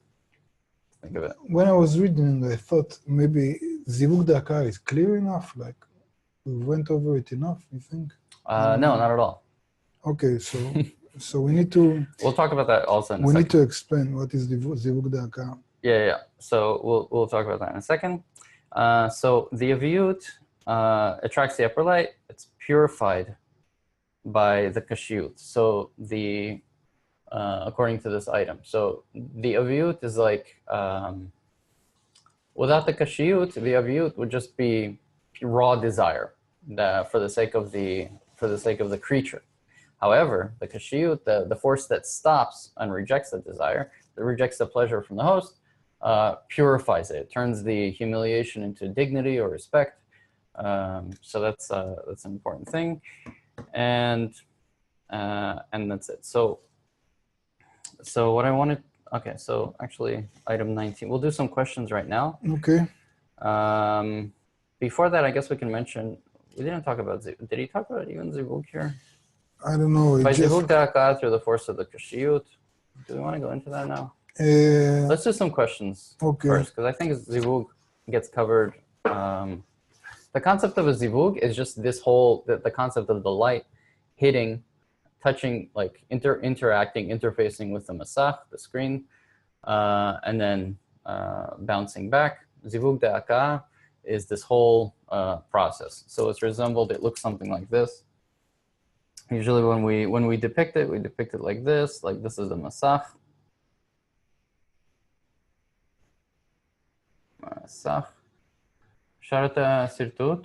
Think of it. When I was reading, I thought maybe Zivug De'akah is clear enough. Like we went over it enough, you think? No, not at all. Okay, so So we need to. We'll talk about that also in a We second. need to explain what is zivug da'aka. Yeah. So we'll talk about that in a second. So the aviyut attracts the upper light. It's purified by the kashyut. So the according to this item. So the aviyut is like without the kashyut, the aviyut would just be raw desire for the sake of the creature. However, the kashyut, the force that stops and rejects the desire, that rejects the pleasure from the host, purifies it, turns the humiliation into dignity or respect. So that's an important thing, and that's it. So what I wanted. Okay, so actually, item 19. We'll do some questions right now. Okay. Before that, I guess we can mention we didn't talk about. Did he talk about even zivug here? I don't know. By zivug da'aka through the force of the kashyut. Do we want to go into that now? Let's do some questions first, because I think zivug gets covered. The concept of a zivug is just this whole the concept of the light hitting, touching, like interacting, interfacing with the masach, the screen, and then bouncing back. Zivug da'aka is this whole process. So it's resembled. It looks something like this. Usually when we depict it, we depict it like this. Like this is the masach. Masach. Sharata sirtut.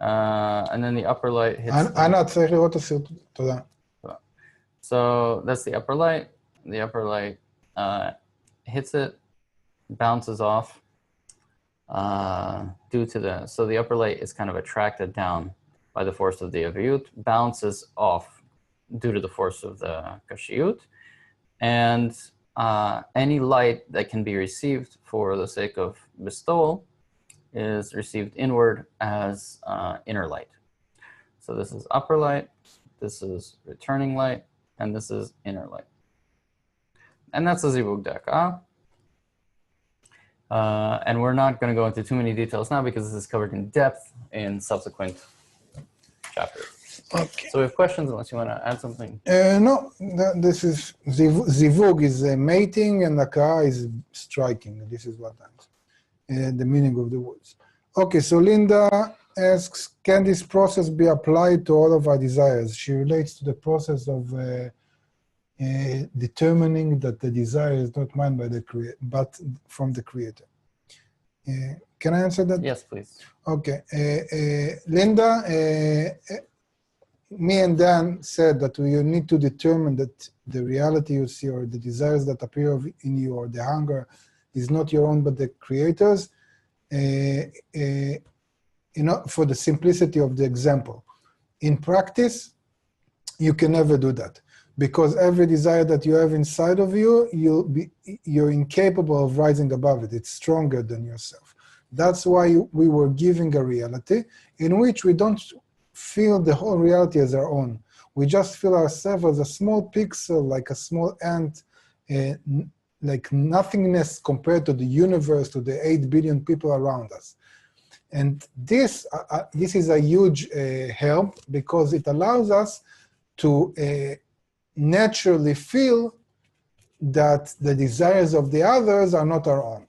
And then the upper light hits. So that's the upper light. The upper light hits it, bounces off due to so the upper light is kind of attracted down by the force of the aviyut, bounces off due to the force of the kashyut, and any light that can be received for the sake of bestowal is received inward as inner light. So this is upper light, this is returning light, and this is inner light. And that's the zivug da'aka. And we're not going to go into too many details now because this is covered in depth in subsequent chapters. Okay. So we have questions unless you want to add something. No, this is zivug is mating and da'aka is striking. This is what the meaning of the words. Okay, so Linda asks, can this process be applied to all of our desires? She relates to the process of determining that the desire is not mine by the but from the creator. Can I answer that? Yes, please. Okay. Linda, me and Dan said that we need to determine that the reality you see or the desires that appear in you or the hunger is not your own but the creator's, for the simplicity of the example. In practice, you can never do that because every desire that you have inside of you, you're incapable of rising above it. It's stronger than yourself. That's why we were giving a reality in which we don't feel the whole reality as our own. We just feel ourselves as a small pixel, like a small ant, like nothingness compared to the universe, to the 8 billion people around us. And this is a huge help because it allows us to naturally feel that the desires of the others are not our own.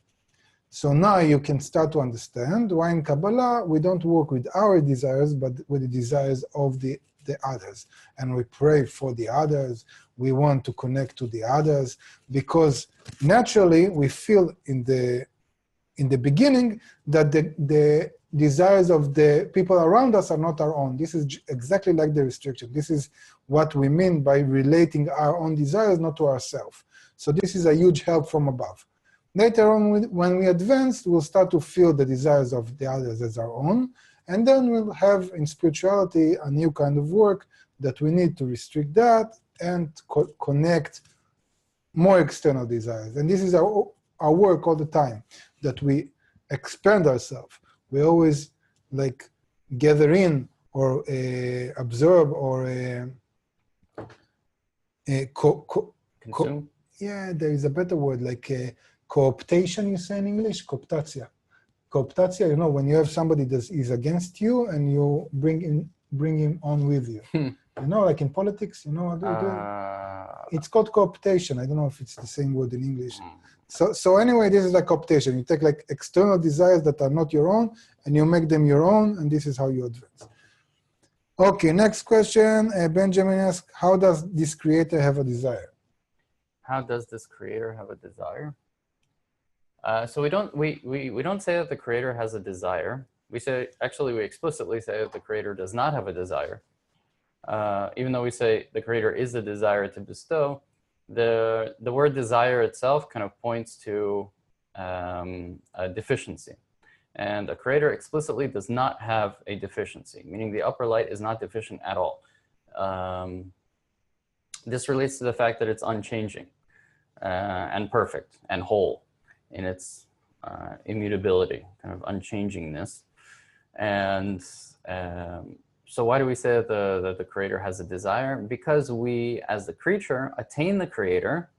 So now you can start to understand why in Kabbalah we don't work with our desires, but with the desires of the others. And we pray for the others. We want to connect to the others because naturally we feel in the beginning that the desires of the people around us are not our own. This is exactly like the restriction. This is what we mean by relating our own desires not to ourselves. So this is a huge help from above. Later on, when we advance, we'll start to feel the desires of the others as our own, and then we'll have in spirituality a new kind of work that we need to restrict that and connect more external desires. And this is our work all the time, that we expand ourselves. We always like gather in or absorb or Consume? Yeah, there is a better word, like cooptation, you say in English? Cooptatia. Cooptatia, when you have somebody that is against you and you bring him on with you. You know, like in politics, you know, it's called cooptation. I don't know if it's the same word in English. So anyway, this is like cooptation. You take like external desires that are not your own, and you make them your own, and this is how you advance. Okay, next question. Benjamin asks, how does this creator have a desire? How does this creator have a desire? So we don't say that the creator has a desire. We explicitly say that the creator does not have a desire. Even though we say the creator is the desire to bestow, the word desire itself kind of points to a deficiency. And a creator explicitly does not have a deficiency, meaning the upper light is not deficient at all. This relates to the fact that it's unchanging and perfect and whole in its immutability, kind of unchangingness. And so why do we say that the creator has a desire? Because we, as the creature, attain the creator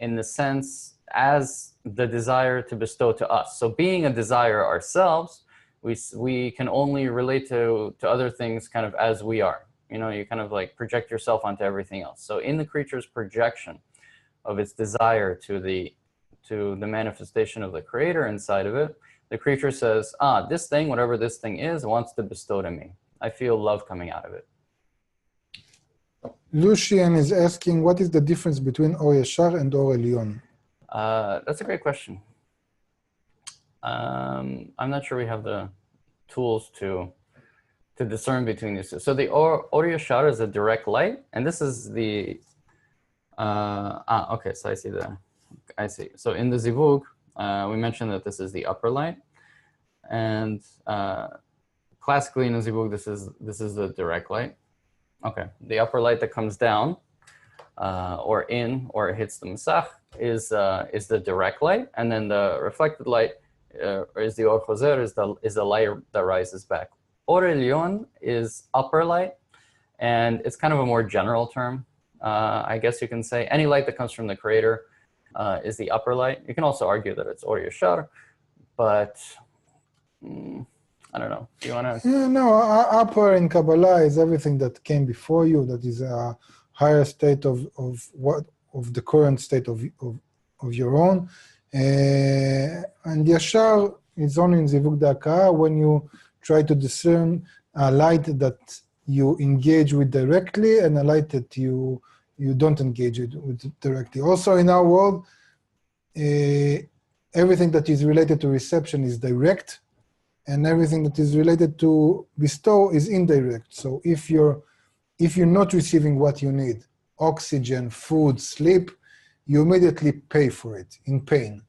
in the sense as the desire to bestow to us. So being a desire ourselves, we can only relate to other things kind of as we are. You know, you kind of like project yourself onto everything else. So in the creature's projection of its desire to the manifestation of the creator inside of it, the creature says, this thing, whatever this thing is, wants to bestow to me. I feel love coming out of it. Lucian is asking, what is the difference between Or Yashar and Or Elyon? That's a great question. I'm not sure we have the tools to discern between these two. So the Or Yashar is a direct light, and this is the, okay, so I see. So in the Zivug, we mentioned that this is the upper light, and classically in the Zivug, this is the direct light. Okay, the upper light that comes down, or it hits the Masach is the direct light, and then the reflected light is the Or Choser, is the light that rises back. Or Elyon is upper light, and it's kind of a more general term. I guess you can say any light that comes from the creator is the upper light. You can also argue that it's Or Yashar, but I don't know. Do you want to? Yeah, no, upper in Kabbalah is everything that came before you, that is a higher state of the current state of your own. And Yashar is only in Zivug Da'akah when you try to discern a light that you engage with directly and a light that you don't engage with directly. Also in our world, everything that is related to reception is direct, and everything that is related to bestow is indirect. So if you're not receiving what you need, oxygen, food, sleep, you immediately pay for it in pain.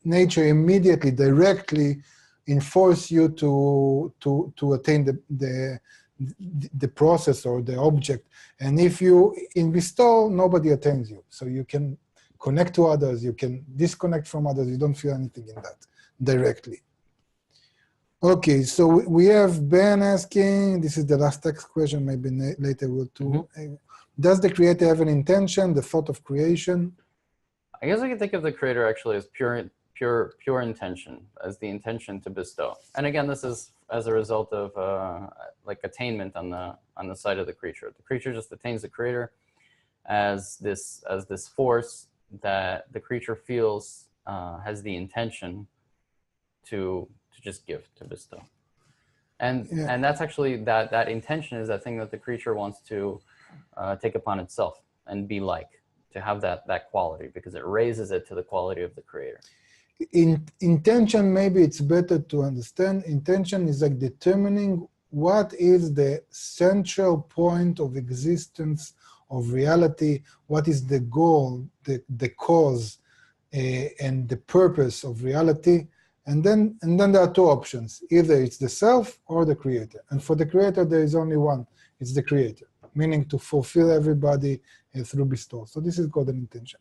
Nature immediately, directly enforce you to attain the process or the object. And if you in bestow, nobody attains you. So you can connect to others, you can disconnect from others, you don't feel anything in that directly. Okay, so we have Ben asking, this is the last text question, maybe later we'll do. Does the creator have an intention, the thought of creation? I guess I can think of the creator actually as pure intention, as the intention to bestow. And again, this is as a result of like attainment on the side of the creature. The creature just attains the creator as this force that the creature feels has the intention to just give, to bestow. And that's actually that intention is that thing that the creature wants to take upon itself and be like, to have that quality, because it raises it to the quality of the creator. Intention, maybe it's better to understand. Intention is like determining what is the central point of existence of reality, what is the goal, the cause, and the purpose of reality. And then there are two options. Either it's the self or the creator. And for the creator, there is only one. It's the creator, meaning to fulfill everybody through bestow. So this is called an intention.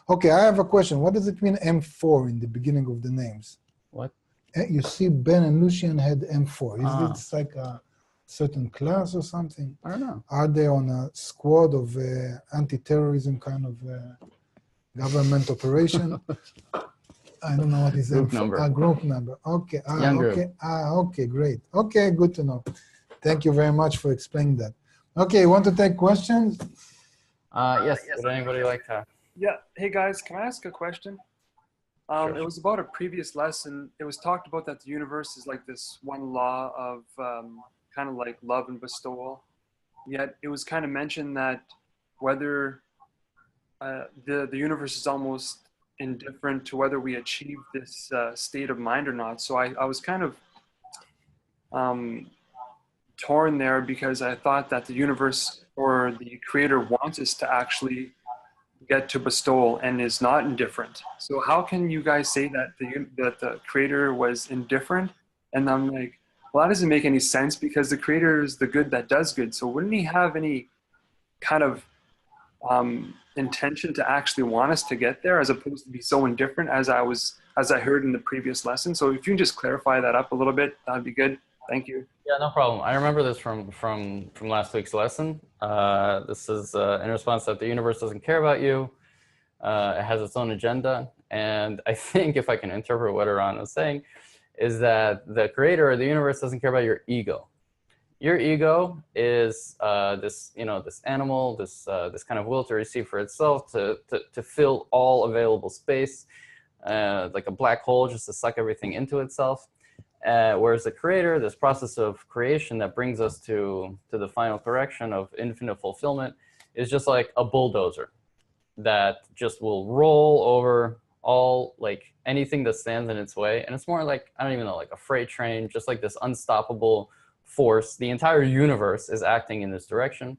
Okay, I have a question. What does it mean M4 in the beginning of the names? What? You see Ben and Lucian had M4. Is this like a certain class or something? I don't know. Are they on a squad of anti-terrorism kind of government operation? I don't know what is group number. Group number. Okay. Young okay. group. Okay, great. Okay, good to know. Thank you very much for explaining that. Okay, want to take questions? Yes, would anybody like to? Yeah. Hey guys, can I ask a question? Sure. It was about a previous lesson. It was talked about that the universe is like this one law of kind of like love and bestowal. Yet it was kind of mentioned that whether the universe is almost indifferent to whether we achieve this state of mind or not. So I was kind of torn there because I thought that the universe or the creator wants us to actually get to bestowal and is not indifferent. So how can you guys say that the creator was indifferent? And I'm like, well, that doesn't make any sense because the creator is the good that does good. So wouldn't he have any kind of intention to actually want us to get there as opposed to be so indifferent as I heard in the previous lesson? So if you can just clarify that up a little bit, that'd be good. Thank you. Yeah, no problem. I remember this from last week's lesson. This is in response that the universe doesn't care about you. It has its own agenda. And I think if I can interpret what Iran was saying, is that the creator of the universe doesn't care about your ego. Your ego is this animal, this kind of will to receive for itself, to fill all available space, like a black hole, just to suck everything into itself. Whereas the creator, this process of creation that brings us to the final correction of infinite fulfillment, is just like a bulldozer that just will roll over all, like, anything that stands in its way. And it's more like, I don't even know, like a freight train, just like this unstoppable force. The entire universe is acting in this direction.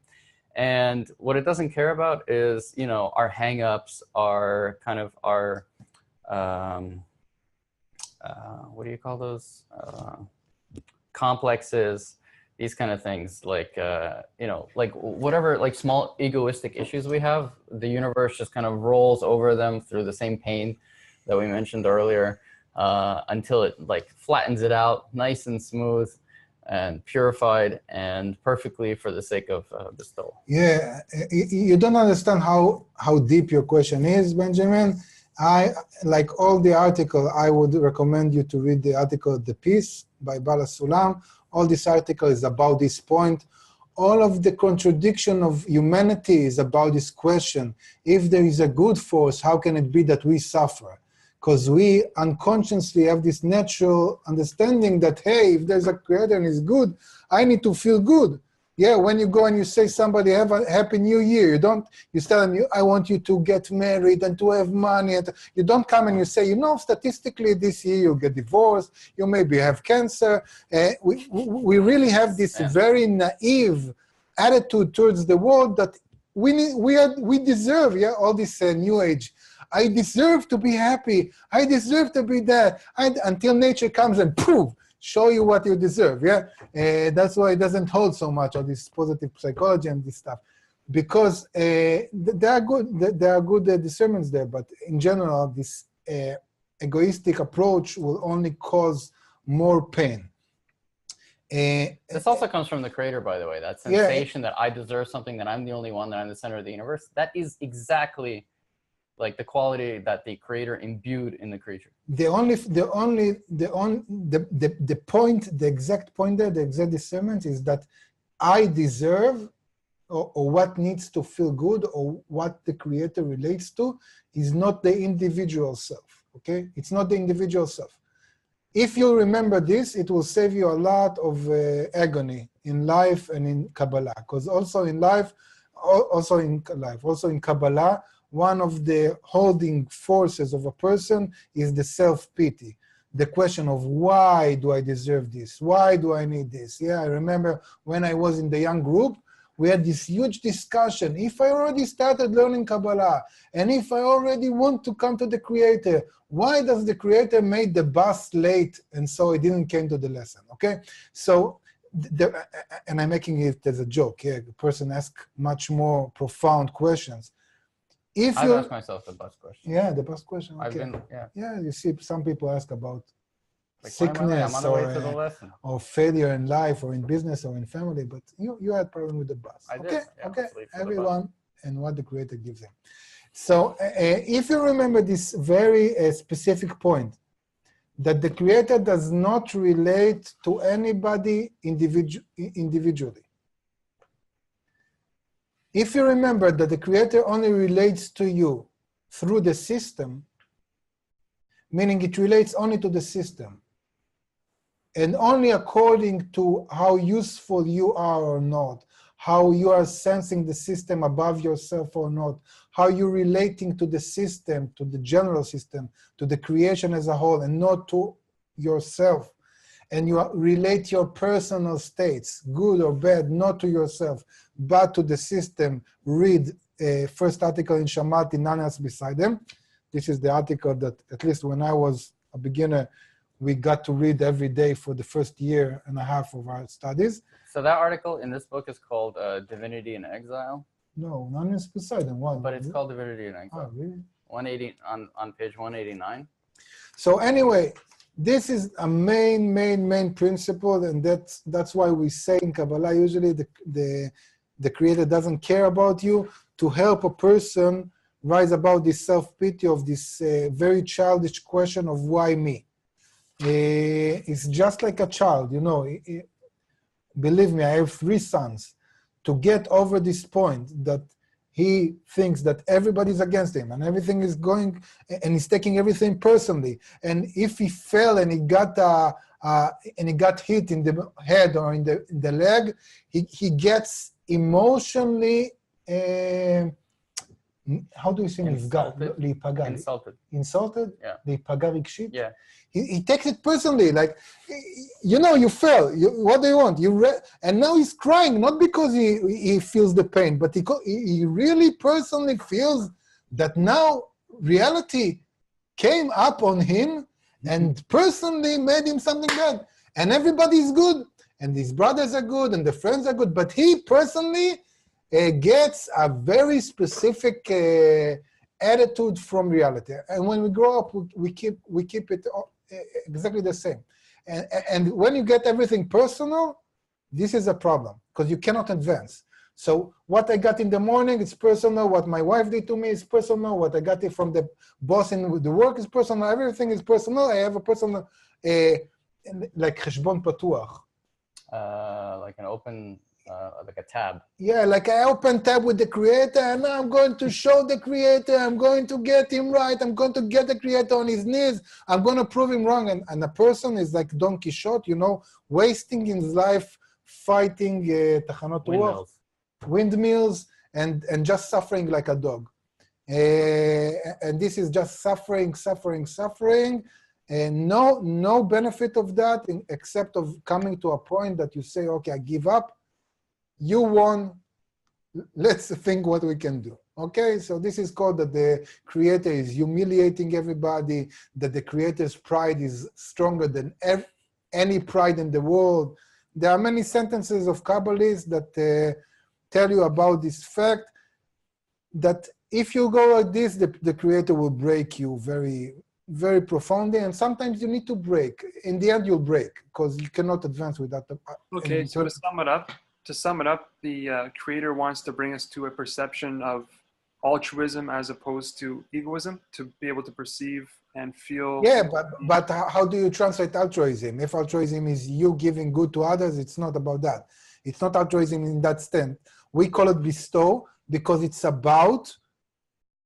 And what it doesn't care about is, our hang-ups, our kind of our what do you call those? Complexes, these kind of things, like, like whatever, like small egoistic issues we have, the universe just kind of rolls over them through the same pain that we mentioned earlier, until it like flattens it out nice and smooth and purified and perfectly for the sake of bestowal. Yeah, you don't understand how deep your question is, Benjamin. I like all the article. I would recommend you to read the article "The Peace" by Bala Sulam. All this article is about this point. All of the contradiction of humanity is about this question. If there is a good force, how can it be that we suffer? Because we unconsciously have this natural understanding that, hey, if there's a creator and he's good, I need to feel good. Yeah, when you go and you say somebody have a happy new year, you tell them, I want you to get married and to have money. And you don't come and you say, statistically this year you'll get divorced, you maybe have cancer. We really have this very naive attitude towards the world that we deserve, all this new age. I deserve to be happy. I deserve to be that. Until nature comes and poof, show you what you deserve, that's why it doesn't hold so much of this positive psychology and this stuff, because there are good discernments there, but in general, this egoistic approach will only cause more pain. This also comes from the creator, by the way, that sensation that I deserve something, that I'm the only one, that I'm the center of the universe. That is exactly like the quality that the creator imbued in the creature. The exact point there, the exact discernment is that I deserve, or what needs to feel good, or what the creator relates to, is not the individual self, okay? It's not the individual self. If you remember this, it will save you a lot of agony in life and in Kabbalah, because also in Kabbalah, one of the holding forces of a person is the self-pity. The question of, why do I deserve this? Why do I need this? I remember when I was in the young group, we had this huge discussion. If I already started learning Kabbalah, and if I already want to come to the Creator, why does the Creator make the bus late and so it didn't come to the lesson, okay? So, and I'm making it as a joke, the person asks much more profound questions. I've asked myself the bus question. Yeah, the bus question. Okay. You see, some people ask about sickness or failure in life or in business or in family, but you had problem with the bus. Everyone and what the Creator gives them. So if you remember this very specific point, that the creator does not relate to anybody individually. If you remember that the creator only relates to you through the system, meaning it relates only to the system, and only according to how useful you are or not, how you are sensing the system above yourself or not, how you're relating to the system, to the general system, to the creation as a whole, and not to yourself. And you relate your personal states, good or bad, not to yourself, but to the system. Read first article in Shamati, none else beside them. This is the article that, at least when I was a beginner, we got to read every day for the first year and a half of our studies. So that article in this book is called Divinity in Exile? No, none is beside them. Why? But it's called Divinity in Exile. Oh, really? 180 on page 189. So anyway, this is a main principle, and that's why we say in Kabbalah usually the creator doesn't care about you, to help a person rise above this self-pity of this very childish question of why me. It's just like a child, you know. Believe me, I have 3 sons. To get over this point that he thinks that everybody's against him and everything is going, and he's taking everything personally. And if he fell and he got hit in the head or in the leg, he gets emotionally, how do you say Insulted. Insulted? Yeah. להיפגע רגשית? Yeah. He takes it personally, like, you know, you fell. What do you want? And now he's crying, not because he feels the pain, but he really personally feels that now reality came up on him and personally made him something bad. And everybody is good, and his brothers are good, and the friends are good, but he personally gets a very specific attitude from reality. And when we grow up, we keep it exactly the same. And when you get everything personal, this is a problem, because you cannot advance. So what I got in the morning is personal, what my wife did to me is personal, what I got it from the boss in the work is personal, everything is personal. I have a personal, like חשבון פתוח. Like an open, like a tab. Yeah, like I open tab with the creator, and I'm going to show the creator, I'm going to get him right, I'm going to get the creator on his knees, I'm going to prove him wrong. And a person is like Don Quixote, you know, wasting his life fighting תחנות רוח, windmills, and just suffering like a dog. And this is just suffering, and no benefit of that except of coming to a point that you say, okay, I give up. You won, let's think what we can do. Okay, so this is called that the creator is humiliating everybody, that the creator's pride is stronger than any pride in the world. There are many sentences of Kabbalists that tell you about this fact, that if you go like this, the creator will break you very, very profoundly, and sometimes you need to break. In the end, you'll break, because you cannot advance without the... Okay, so to sum it up, the creator wants to bring us to a perception of altruism as opposed to egoism, to be able to perceive and feel. Yeah, but how do you translate altruism? If altruism is you giving good to others, it's not about that. It's not altruism in that sense. We call it bestow because it's about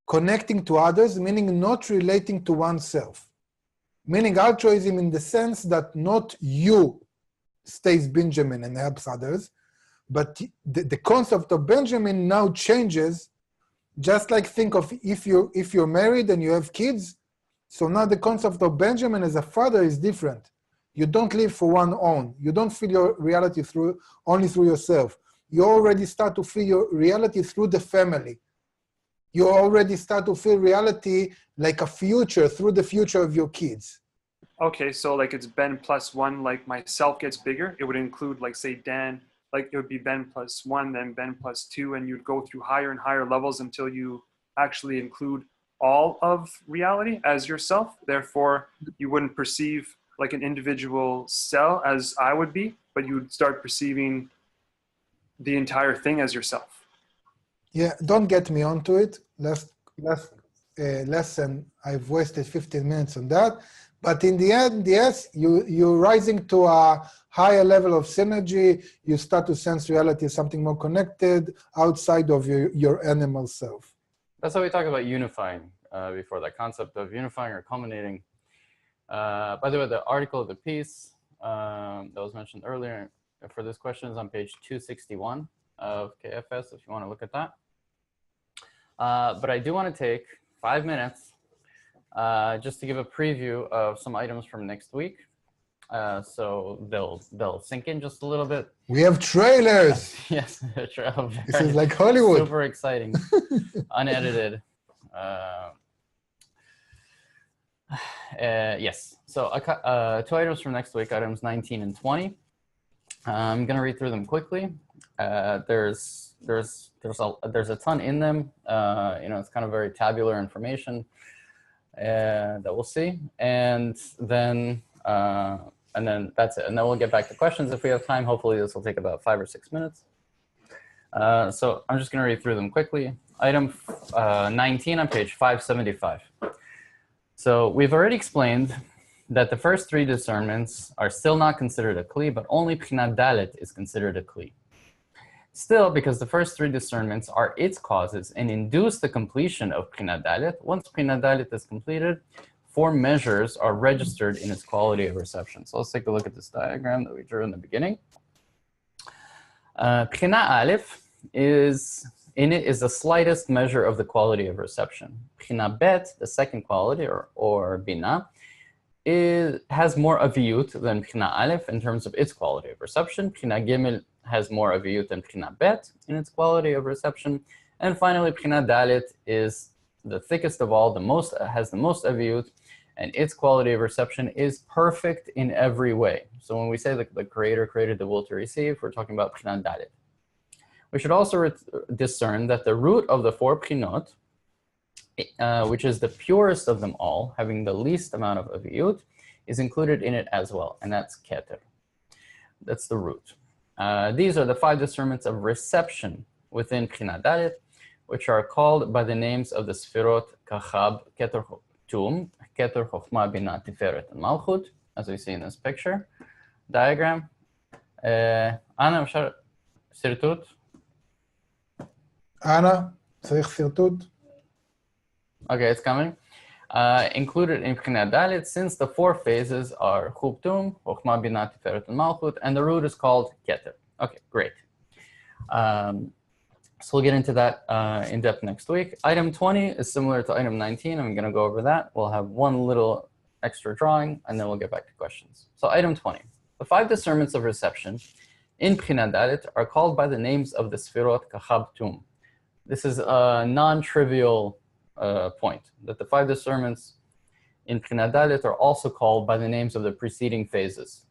connecting to others, meaning not relating to oneself. Meaning altruism in the sense that not you stays Benjamin and helps others, but the concept of Benjamin now changes. Just like think of if you're married and you have kids, so now the concept of Benjamin as a father is different. You don't live for one own. You don't feel your reality only through yourself. You already start to feel your reality through the family. You already start to feel reality like a future, through the future of your kids. Okay, so like it's Ben plus one, like myself gets bigger. It would include, like, say, Dan, like it would be Ben plus one, then Ben plus two, and you'd go through higher and higher levels until you actually include all of reality as yourself. Therefore, you wouldn't perceive like an individual cell as I would be, but you would start perceiving the entire thing as yourself. Yeah, don't get me onto it. Last lesson, I've wasted 15 minutes on that. But in the end, yes, you're rising to a higher level of synergy. You start to sense reality as something more connected outside of your animal self. That's how we talk about unifying before, that concept of unifying or culminating. By the way, the article of the piece that was mentioned earlier for this question is on page 261 of KFS, if you want to look at that. But I do want to take 5 minutes just to give a preview of some items from next week. So they'll sink in just a little bit. We have trailers. Yes, This is like Hollywood. Super exciting, unedited. Yes. So 2 items from next week, items 19 and 20. I'm gonna read through them quickly. There's a ton in them. It's kind of very tabular information that we'll see, and then that's it. And then we'll get back to questions if we have time. Hopefully this will take about 5 or 6 minutes. So I'm just gonna read through them quickly. Item 19 on page 575. So we've already explained that the first 3 discernments are still not considered a kli, but only Pchina Dalet is considered a kli. Still, because the first 3 discernments are its causes and induce the completion of Pchina Dalet, once Pchina Dalet is completed, 4 measures are registered in its quality of reception. So let's take a look at this diagram that we drew in the beginning. Pchina Aleph is the slightest measure of the quality of reception. Pchina Bet, the second quality, or Bina, has more aviyut than Pchina Aleph in terms of its quality of reception. Pchina Gimel has more aviyut than Pchina Bet in its quality of reception. And finally, Pchina Dalet is the thickest of all, has the most aviyut, and its quality of reception is perfect in every way. So when we say that the Creator created the will to receive, we're talking about Pchina Dalet. We should also discern that the root of the 4 Pchinot, which is the purest of them all, having the least amount of aviyut, is included in it as well, and that's Keter. That's the root. These are the 5 discernments of reception within Pchina Dalet, which are called by the names of the Sfirot Kachab, Keter Tum, Keter Chochma, Bina, Tiferet, and Malchut, as we see in this picture diagram. Ana, Sirtut. Ana, צריך סרטוט. Okay, it's coming. Included in Pchina Dalet, since the 4 phases are Chub Tum, Chochma, Bina, Tiferet, and Malchut, and the root is called Keter. Okay, great. So we'll get into that in depth next week. Item 20 is similar to item 19. I'm going to go over that. We'll have one little extra drawing, and then we'll get back to questions. So item 20. The 5 discernments of reception in Pchina Dalet are called by the names of the Sfirot Kachab Tum. This is a non-trivial point, that the 5 discernments in Pchina Dalet are also called by the names of the preceding phases.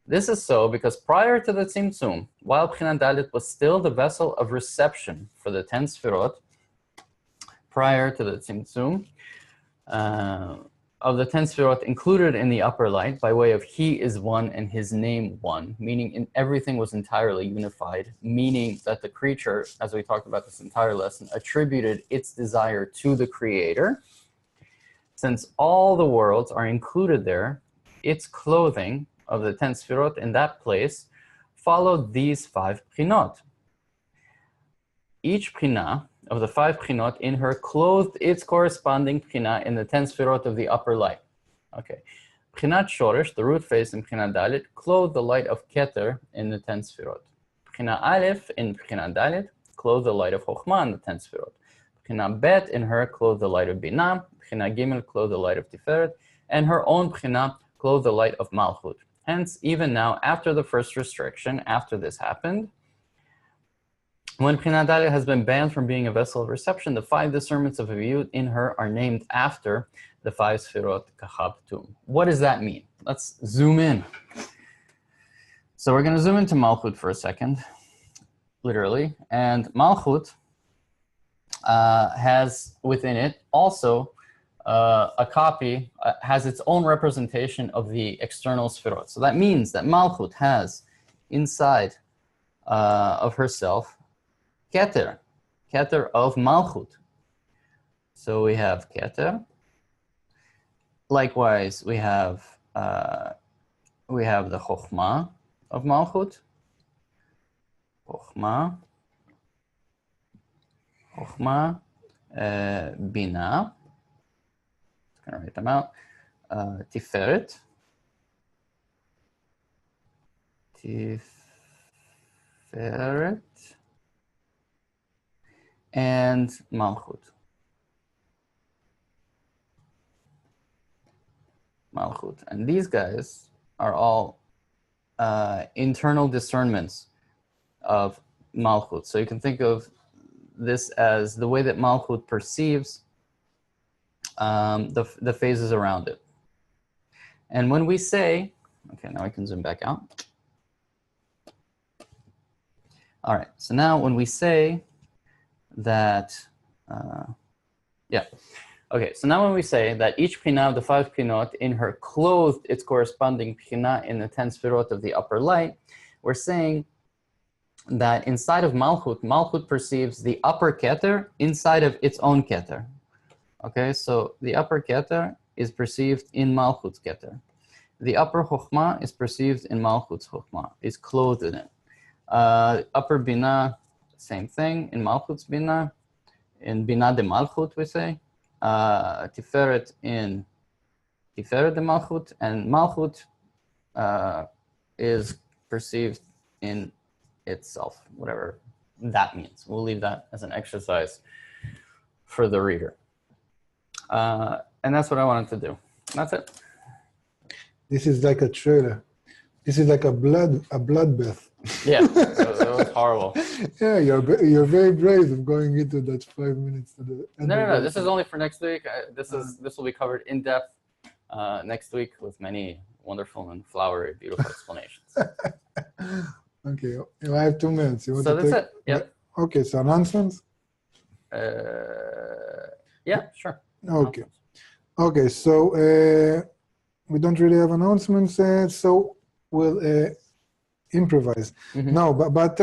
This is so because prior to the Tzimtzum, while Pchina Dalet was still the vessel of reception for the 10 Sfirot, prior to the Tzimtzum, of the 10 Sfirot included in the upper light by way of He is one and His name one, meaning everything was entirely unified, meaning that the creature, as we talked about this entire lesson, attributed its desire to the Creator. Since all the worlds are included there, its clothing of the 10 Sfirot in that place followed these 5 Pchinot. Each Pchina of the 5 Pchinot in her clothed its corresponding Pchina in the 10 Sfirot of the upper light. Okay. Pchinat Shoresh, the root phase in Pchina Dalet, clothed the light of Keter in the 10 Sfirot. Pchina Aleph in Pchina Dalet clothed the light of Chochma in the 10 Sfirot. Pchina Bet in her clothed the light of Binah. Pchina Gimel clothed the light of Tiferet. And her own Pchina clothed the light of Malchut. Hence, even now, after the first restriction, after this happened, when Pchina Dalet has been banned from being a vessel of reception, the 5 discernments of aviyut in her are named after the 5 Sfirot Kachab Tum. What does that mean? Let's zoom in. So we're going to zoom into Malchut for a second, literally. And Malchut has within it also a copy, has its own representation of the external Sfirot. So that means that Malchut has inside of herself Keter of Malchut. So we have Keter, likewise, we have the Chokhmah of Malchut. Chokhmah, Bina. Just gonna write them out. Tiferet. And Malchut. And these guys are all internal discernments of Malchut. So you can think of this as the way that Malchut perceives the phases around it. And when we say, okay, now I can zoom back out. All right, so now when we say that, okay, so now when we say that each Pina of the 5 Pinot in her clothed its corresponding Pina in the 10 Sfirot of the upper light, we're saying that inside of Malchut, Malchut perceives the upper Keter inside of its own Keter. Okay, so the upper Keter is perceived in Malchut's Keter. The upper Chokhmah is perceived in Malchut's Chokhmah, is clothed in it. Upper Bina, same thing, in Malchut's Bina. In Bina de Malchut, we say. Tiferet in Tiferet de Malchut. And Malchut is perceived in itself, whatever that means. We'll leave that as an exercise for the reader. And that's what I wanted to do. That's it. This is like a trailer. This is like a bloodbath. Yeah, that was horrible. Yeah, you're very brave of going into that 5 minutes to the end. No. This is only for next week. This will be covered in depth next week with many wonderful and flowery, beautiful explanations. Okay, I have 2 minutes. You want So to that's take... it. Yep. Okay, so announcements? Yeah, sure. Okay. Okay, so we don't really have announcements, so we'll improvise. Mm-hmm. No, but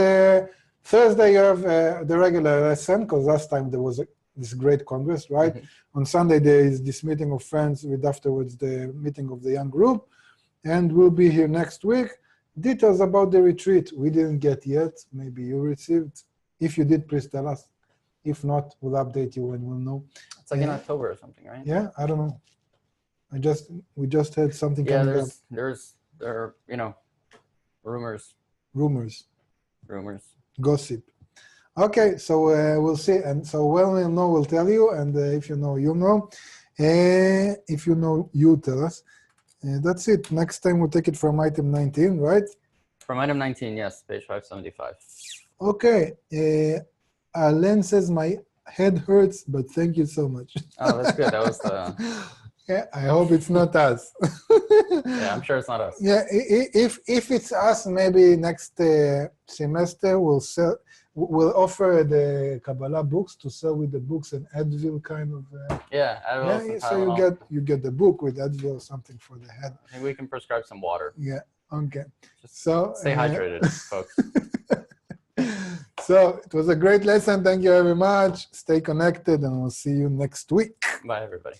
Thursday you have the regular lesson, because last time there was this great congress, right? Mm-hmm. On Sunday there is this meeting of friends with afterwards the meeting of the young group, and we'll be here next week. Details about the retreat we didn't get yet. Maybe you received. If you did, please tell us. If not, we'll update you when we'll know. It's like in October or something, right? Yeah, I don't know. We just had something coming up. There are rumors, gossip. Okay, so we'll see. And so when we'll know, we'll tell you. And if you know, you'll know. If you know, you tell us. That's it. Next time we'll take it from item 19, right? From item 19, yes, page 575. Okay. Len says my head hurts, but thank you so much. Oh, that's good. That was the... Yeah, I hope it's not us. Yeah, I'm sure it's not us. Yeah, if it's us, maybe next semester we'll offer the Kabbalah books to sell with the books and Advil kind of. Yeah, Advil. Yeah, so you get the book with Advil or something for the head. I think we can prescribe some water. Yeah. Okay. Just so stay hydrated, folks. So it was a great lesson. Thank you very much. Stay connected, and we'll see you next week. Bye, everybody.